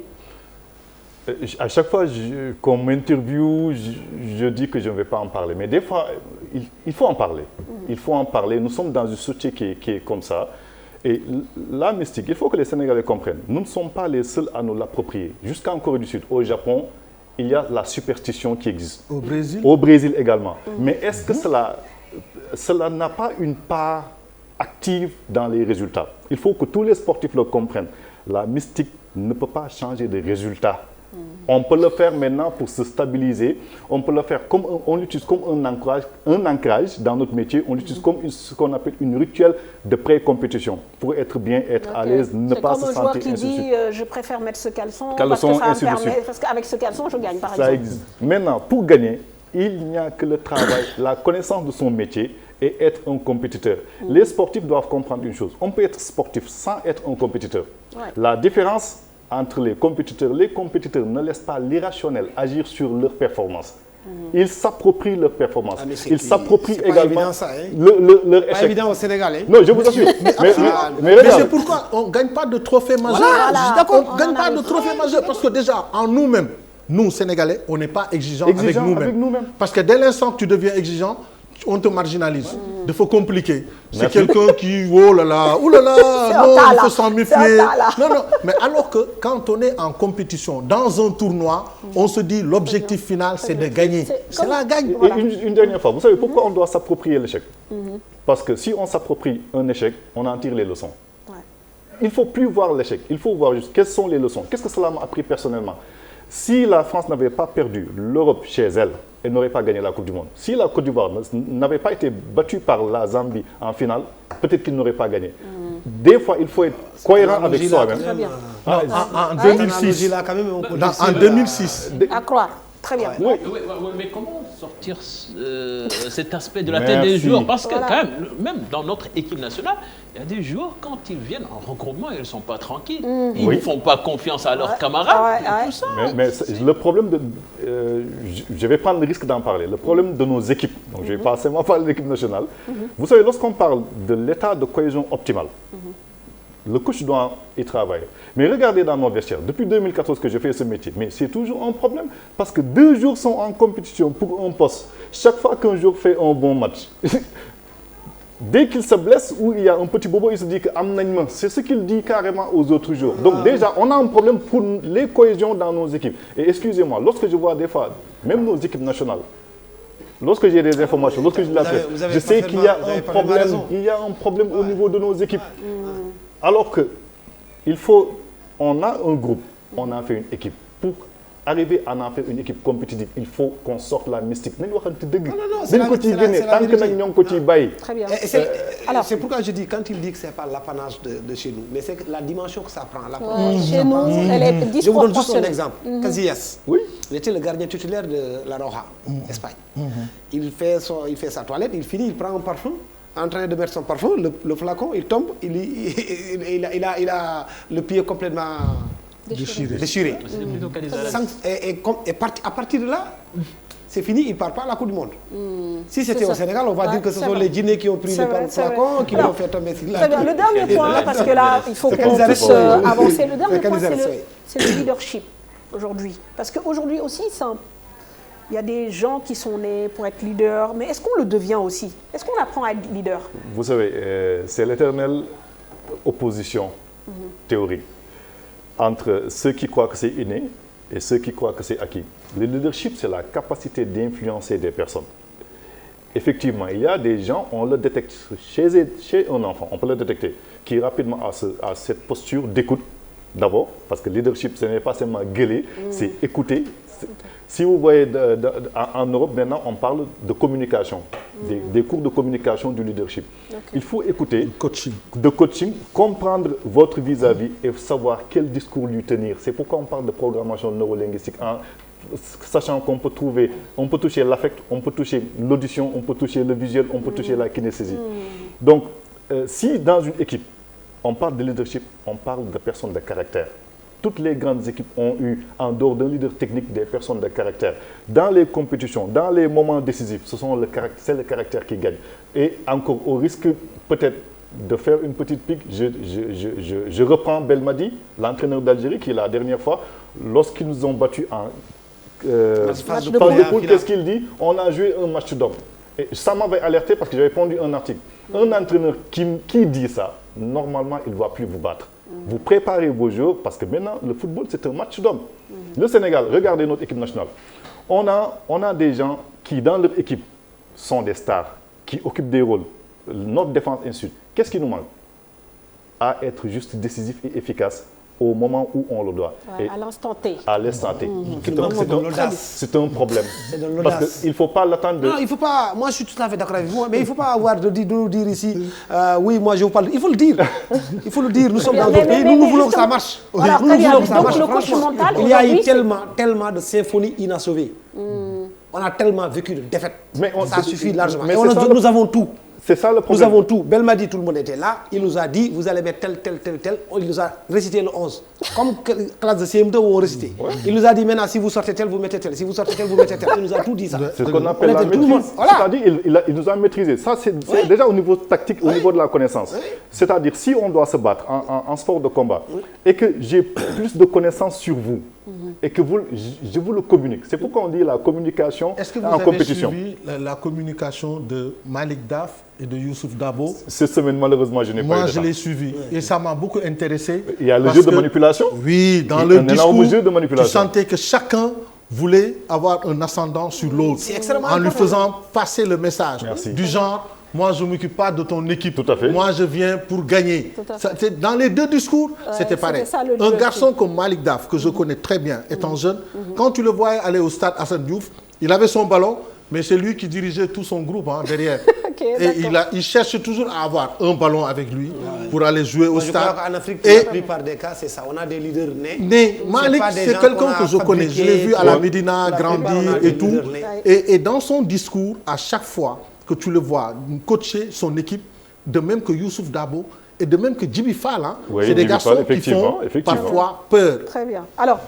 D: À chaque fois qu'on m'interviewe, je dis que je ne vais pas en parler. Mais des fois, il faut en parler. Il faut en parler. Nous sommes dans une société qui est comme ça. Et la mystique, il faut que les Sénégalais comprennent. Nous ne sommes pas les seuls à nous l'approprier. Jusqu'en Corée du Sud, au Japon, il y a la superstition qui existe.
E: Au Brésil?
D: Au Brésil également. Mais est-ce que cela n'a pas une part active dans les résultats? Il faut que tous les sportifs le comprennent. La mystique ne peut pas changer de résultats. On peut le faire maintenant pour se stabiliser. On peut le faire comme on l'utilise comme un ancrage dans notre métier. On l'utilise comme ce qu'on appelle une rituel de pré-compétition pour être bien, être à l'aise, ne pas se sentir.
A: C'est comme un joueur qui dit je préfère mettre ce caleçon parce qu'avec ce caleçon je gagne, par exemple.
D: Ça existe. Maintenant, pour gagner, il n'y a que le travail, la connaissance de son métier et être un compétiteur. Les sportifs doivent comprendre une chose. On peut être sportif sans être un compétiteur. La différence entre les compétiteurs ne laissent pas l'irrationnel agir sur leur performance. Ils s'approprient leur performance. Ils s'approprient également leur échec.
C: C'est pas évident au Sénégal. Hein?
D: Non, je vous assure.
E: Mais c'est pourquoi on ne gagne pas de trophée majeur. On ne gagne pas de trophée majeur parce que déjà, en nous-mêmes, nous, Sénégalais, on n'est pas exigeants avec nous-mêmes. Parce que dès l'instant que tu deviens exigeant, on te marginalise. Il faut compliquer. C'est quelqu'un qui, oh là là, non, il faut s'en méfier. Non, non. Mais alors que quand on est en compétition, dans un tournoi, on se dit l'objectif final, c'est de gagner. C'est la gagne.
D: Et une dernière fois, vous savez pourquoi on doit s'approprier l'échec? Parce que si on s'approprie un échec, on en tire les leçons. Il ne faut plus voir l'échec. Il faut voir juste quelles sont les leçons. Qu'est-ce que cela m'a appris personnellement? Si la France n'avait pas perdu l'Europe chez elle, elle n'aurait pas gagné la Coupe du Monde. Si la Côte d'Ivoire n'avait pas été battue par la Zambie en finale, peut-être qu'il n'aurait pas gagné. Des fois, il faut être cohérent avec soi-même.
E: En 2006. En 2006.
A: À croire. Très bien.
B: Oui, mais comment sortir cet aspect de la tête des joueurs? Parce que quand même dans notre équipe nationale, il y a des joueurs, quand ils viennent en regroupement, ils ne sont pas tranquilles. Ils ne font pas confiance à leurs camarades. Tout ça.
D: Mais le problème je vais prendre le risque d'en parler. Le problème de nos équipes, donc je vais pas seulement parler de l'équipe nationale. Vous savez, lorsqu'on parle de l'état de cohésion optimale, le coach doit y travailler. Mais regardez dans nos vestiaires, depuis 2014 que je fais ce métier, mais c'est toujours un problème parce que 2 joueurs sont en compétition pour un poste. Chaque fois qu'un joueur fait un bon match, dès qu'il se blesse ou il y a un petit bobo, il se dit que c'est ce qu'il dit carrément aux autres joueurs. Donc déjà, on a un problème pour les cohésions dans nos équipes. Et excusez-moi, lorsque je vois des fois, même nos équipes nationales, lorsque j'ai des informations, lorsque je la fais, je sais qu'il y a un problème au niveau de nos équipes. Alors que on a un groupe, on a fait une équipe. Pour arriver à en faire une équipe compétitive, il faut qu'on sorte la mystique.
C: Non, c'est la vérité. Très bien. C'est pourquoi je dis, quand il dit que ce n'est pas l'apanage de chez nous, mais c'est la dimension que ça prend.
A: Chez nous, elle est disproportionnée.
C: Je vous donne juste un exemple. Casillas, il était le gardien titulaire de la Roja, Espagne. Il fait sa toilette, il finit, il prend un parfum. En train de mettre son parfum, le flacon, il tombe, il a le pied complètement déchiré. Et à partir de là, c'est fini, il ne part pas à la Coupe du Monde. Si c'était au Sénégal, on va dire que ce sont les Guinéens qui ont pris le flacon, qui l'ont fait tomber sur la.
A: Le dernier point, parce que là, il faut qu'on puisse avancer. Le dernier point, c'est le leadership aujourd'hui. Parce qu'aujourd'hui aussi, il y a des gens qui sont nés pour être leaders, mais est-ce qu'on le devient aussi? Est-ce qu'on apprend à être leader?
D: Vous savez, c'est l'éternelle opposition théorique entre ceux qui croient que c'est inné et ceux qui croient que c'est acquis. Le leadership, c'est la capacité d'influencer des personnes. Effectivement, il y a des gens, on le détecte chez un enfant, on peut le détecter, qui rapidement a cette posture d'écoute d'abord, parce que le leadership, ce n'est pas seulement gueuler, c'est écouter. Si vous voyez, en Europe, maintenant, on parle de communication, des cours de communication du leadership. Il faut écouter, de coaching, comprendre votre vis-à-vis et savoir quel discours lui tenir. C'est pourquoi on parle de programmation neurolinguistique, sachant qu'on peut toucher l'affect, on peut toucher l'audition, on peut toucher le visuel, on peut toucher la kinesthésie. Donc, si dans une équipe, on parle de leadership, on parle de personnes de caractère. Toutes les grandes équipes ont eu, en dehors d'un leader technique, des personnes de caractère. Dans les compétitions, dans les moments décisifs, c'est le caractère qui gagne. Et encore, au risque peut-être de faire une petite pique, je reprends Belmadi, l'entraîneur d'Algérie, qui la dernière fois, lorsqu'ils nous ont battus en phase de poule, qu'est-ce qu'il dit? On a joué un match d'homme. Et ça m'avait alerté parce que j'avais pondu un article. Un entraîneur qui dit ça, normalement, il ne doit plus vous battre. Vous préparez vos jours parce que maintenant, le football, c'est un match d'hommes. Le Sénégal, regardez notre équipe nationale. On a des gens qui, dans leur équipe, sont des stars, qui occupent des rôles. Notre défense, insulte. Qu'est-ce qui nous manque? À être juste décisif et efficace au moment où on le doit.
A: Ouais, à l'instant T.
D: À l'instant T. C'est un problème. Parce qu'il ne faut pas l'attendre.
C: Non, il ne faut pas. Moi, je suis tout à fait d'accord avec vous, mais il ne faut pas avoir de nous dire ici, oui, moi, je vous parle. Il faut le dire. Il faut le dire. Nous sommes dans un pays, nous voulons que ça marche.
A: Alors, nous voulons que ça marche. Franchement,
C: il y a eu tellement de symphonies inachevées. On a tellement vécu de défaites. Mais ça suffit largement. Mais nous avons tout.
D: C'est ça le problème.
C: Nous avons tout. Belmadi, tout le monde était là. Il nous a dit, vous allez mettre tel. Il nous a récité le 11. Comme classe de CM2 où on récitait. Ouais. Il nous a dit, maintenant, si vous sortez tel, vous mettez tel. Si vous sortez tel, vous mettez tel. Il nous a tout dit ça.
D: C'est ce qu'on appelle la maîtrise. C'est-à-dire, il nous a maîtrisé. Ça, c'est déjà au niveau tactique, au niveau de la connaissance. C'est-à-dire, si on doit se battre en sport de combat et que j'ai plus de connaissances sur vous, et que je vous le communique. C'est pourquoi on dit la communication en compétition.
E: Est-ce que vous avez suivi la communication de Malik Daf et de Youssouf Dabo?
D: Cette semaine, malheureusement, je n'ai pas eu de temps.
E: Moi, je l'ai suivi. Et ça m'a beaucoup intéressé.
D: Il y a le jeu de manipulation.
E: Oui, dans le discours, tu sentais que chacun voulait avoir un ascendant sur l'autre en lui faisant passer le message. Du genre, moi, je ne m'occupe pas de ton équipe.
D: Tout à fait.
E: Moi, je viens pour gagner. Dans les deux discours, c'était pareil. Un garçon comme Malik Daf, que je connais très bien, étant jeune, quand tu le voyais aller au stade Hassan Diouf, Il avait son ballon, mais c'est lui qui dirigeait tout son groupe derrière. Et il cherche toujours à avoir un ballon avec lui pour aller jouer au stade.
C: Je crois qu'en Afrique, la plupart des cas, c'est ça. On a des leaders nés.
E: Malik, c'est quelqu'un que je connais. Je l'ai vu à la Médina grandir et tout. Et dans son discours, à chaque fois que tu le vois coacher son équipe, de même que Youssouf Dabo, et de même que Djibi Fall, c'est des garçons qui font parfois peur.
A: Très bien. Alors,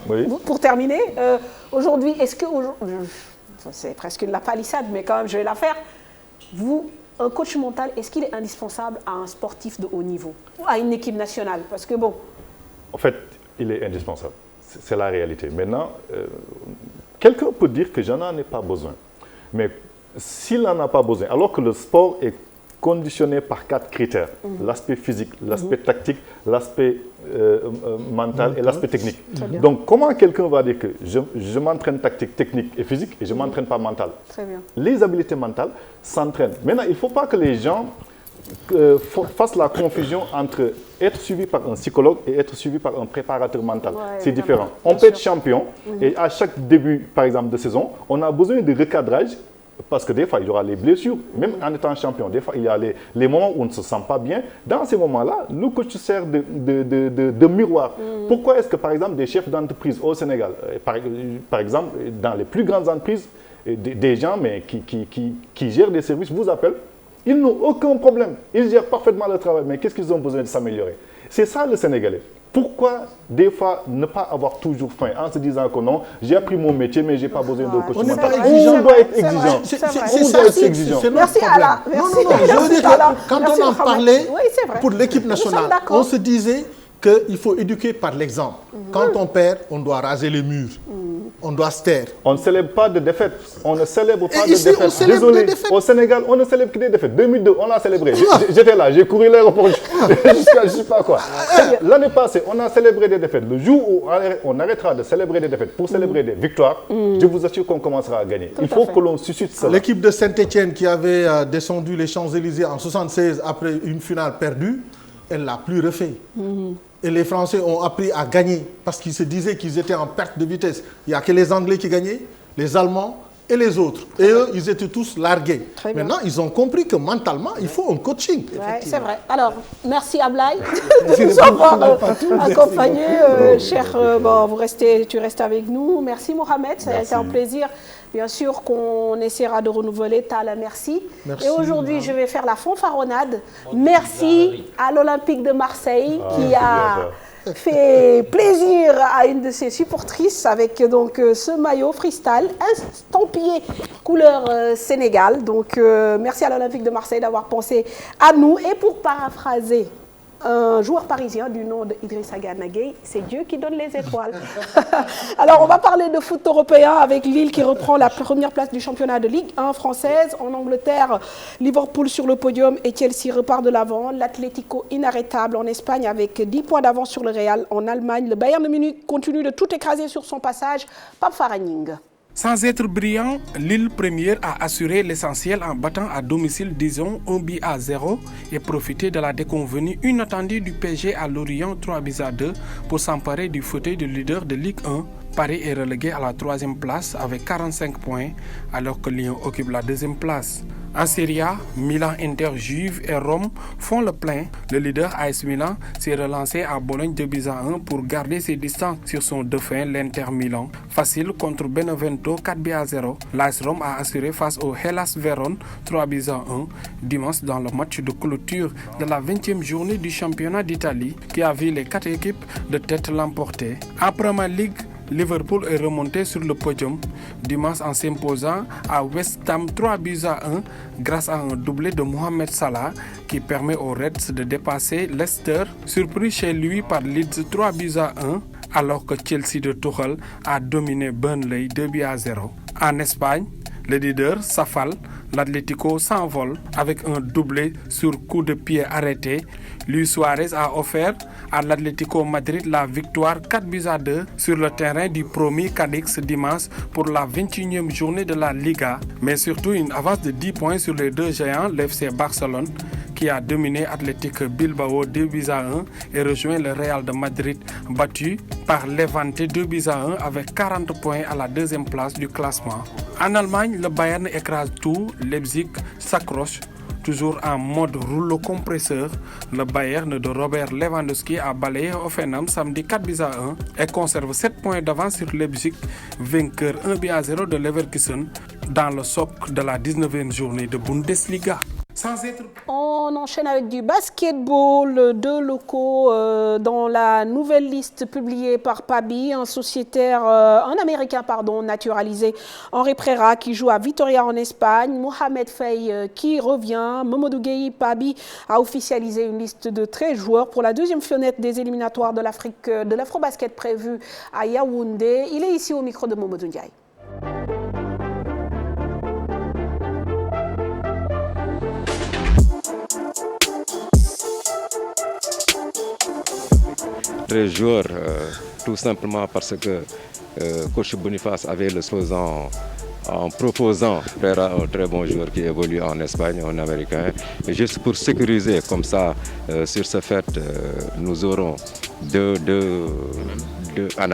A: pour terminer, aujourd'hui, est-ce que... C'est presque une la palissade, mais quand même, je vais la faire. Vous, un coach mental, est-ce qu'il est indispensable à un sportif de haut niveau ou à une équipe nationale? Parce que bon...
D: En fait, il est indispensable. C'est la réalité. Maintenant, quelqu'un peut dire que je n'en ai pas besoin. Mais s'il n'en a pas besoin, alors que le sport est conditionné par 4 critères. L'aspect physique, l'aspect tactique, l'aspect mental et l'aspect technique. Donc, comment quelqu'un va dire que je m'entraîne tactique, technique et physique et je ne m'entraîne pas mental?
A: Très bien.
D: Les habiletés mentales s'entraînent. Maintenant, il ne faut pas que les gens fassent la confusion entre être suivi par un psychologue et être suivi par un préparateur mental. C'est différent. On peut être champion et à chaque début, par exemple, de saison, on a besoin de recadrage. Parce que des fois, il y aura les blessures, même en étant champion. Des fois, il y a les moments où on ne se sent pas bien. Dans ces moments-là, le coach sert de miroir. Pourquoi est-ce que, par exemple, des chefs d'entreprise au Sénégal, par exemple, dans les plus grandes entreprises, des gens mais qui gèrent des services vous appellent, ils n'ont aucun problème. Ils gèrent parfaitement le travail, mais qu'est-ce qu'ils ont besoin de s'améliorer? C'est ça le Sénégalais. Pourquoi, des fois, ne pas avoir toujours faim en se disant que non, j'ai appris mon métier, mais je n'ai pas besoin de coach mental. On doit être exigeant.
E: On doit être exigeant.
A: Merci Ala.
E: Non, je veux dire que quand on en parlait pour l'équipe nationale, on se disait qu'il faut éduquer par l'exemple. Quand on perd, on doit raser les murs. On doit se taire.
D: On ne célèbre pas de défaite. On ne célèbre pas de défaite. Désolé, au Sénégal, on ne célèbre que des défaites. 2002, on l'a célébré. J'étais là, j'ai couru l'aéroport jusqu'à je ne sais pas quoi. L'année passée, on a célébré des défaites. Le jour où on arrêtera de célébrer des défaites pour célébrer des victoires, je vous assure qu'on commencera à gagner. Il faut que l'on suscite cela.
E: L'équipe de Saint-Etienne qui avait descendu les Champs-Élysées en 1976 après une finale perdue, elle ne l'a plus refait. Et les Français ont appris à gagner parce qu'ils se disaient qu'ils étaient en perte de vitesse. Il n'y a que les Anglais qui gagnaient, les Allemands et les autres. Et eux, ils étaient tous largués. Maintenant, ils ont compris que mentalement, il faut un coaching.
A: C'est vrai. Alors, merci Ablaye de nous avoir accompagnés. Cher, tu restes avec nous. Merci Mohamed, ça a été un plaisir. Bien sûr qu'on essaiera de renouveler. Tala, merci. Et aujourd'hui, je vais faire la fanfaronnade. Merci à l'Olympique de Marseille qui a fait plaisir à une de ses supportrices avec donc ce maillot freestyle estampillé couleur Sénégal. Donc merci à l'Olympique de Marseille d'avoir pensé à nous. Et pour paraphraser un joueur parisien du nom d'Idrissa Gana Gueye, c'est Dieu qui donne les étoiles. Alors, on va parler de foot européen avec Lille qui reprend la première place du championnat de Ligue 1 française. En Angleterre, Liverpool sur le podium et Chelsea repart de l'avant. L'Atlético inarrêtable en Espagne avec 10 points d'avance sur le Real. En Allemagne, le Bayern de Munich continue de tout écraser sur son passage. Pape Faraning.
L: Sans être brillant, Lille première a assuré l'essentiel en battant à domicile Dijon 1-0 et profité de la déconvenue inattendue du PSG à Lorient 3-2 pour s'emparer du fauteuil de leader de Ligue 1. Paris est relégué à la 3e place avec 45 points alors que Lyon occupe la 2e place. En Serie A, Milan, Inter, Juve et Rome font le plein. Le leader AS Milan s'est relancé à Bologne 2-1 pour garder ses distances sur son dauphin, l'Inter Milan. Facile contre Benevento 4-0. L'AS Rome a assuré face au Hellas Vérone 3-1 dimanche dans le match de clôture de la 20e journée du championnat d'Italie qui a vu les 4 équipes de tête l'emporter. En Premier League, Liverpool est remonté sur le podium dimanche en s'imposant à West Ham 3-1 grâce à un doublé de Mohamed Salah qui permet aux Reds de dépasser Leicester, surpris chez lui par Leeds 3-1 alors que Chelsea de Tuchel a dominé Burnley 2-0. En Espagne, le leader s'affale, l'Atlético s'envole avec un doublé sur coup de pied arrêté. Luis Suarez a offert à l'Atlético Madrid la victoire 4-2 sur le terrain du promis Cadix dimanche pour la 21e journée de la Liga, mais surtout une avance de 10 points sur les deux géants, l'FC Barcelone, qui a dominé Athletic Bilbao 2-1 et rejoint le Real de Madrid battu par Levante 2-1 avec 40 points à la deuxième place du classement. En Allemagne, le Bayern écrase tout, Leipzig s'accroche. Toujours en mode rouleau compresseur, le Bayern de Robert Lewandowski a balayé Hoffenheim samedi 4-1 et conserve 7 points d'avance sur Leipzig, vainqueur 1-0 de Leverkusen dans le socle de la 19e journée de Bundesliga.
A: On enchaîne avec du basketball. Deux locaux dans la nouvelle liste publiée par PABI, un Américain naturalisé, Henri Prera qui joue à Vitoria en Espagne, Mohamed Faye qui revient, Mamadou Gueye. PABI a officialisé une liste de 13 joueurs pour la deuxième fenêtre des éliminatoires de l'Afrobasket prévue à Yaoundé. Il est ici au micro de Mamadou Ndiaye.
M: Très joueurs, tout simplement parce que coach Boniface avait le slogan en proposant un très bon joueur qui évolue en Espagne, en américain. Et juste pour sécuriser comme ça, sur ce fait, nous aurons deux analyses.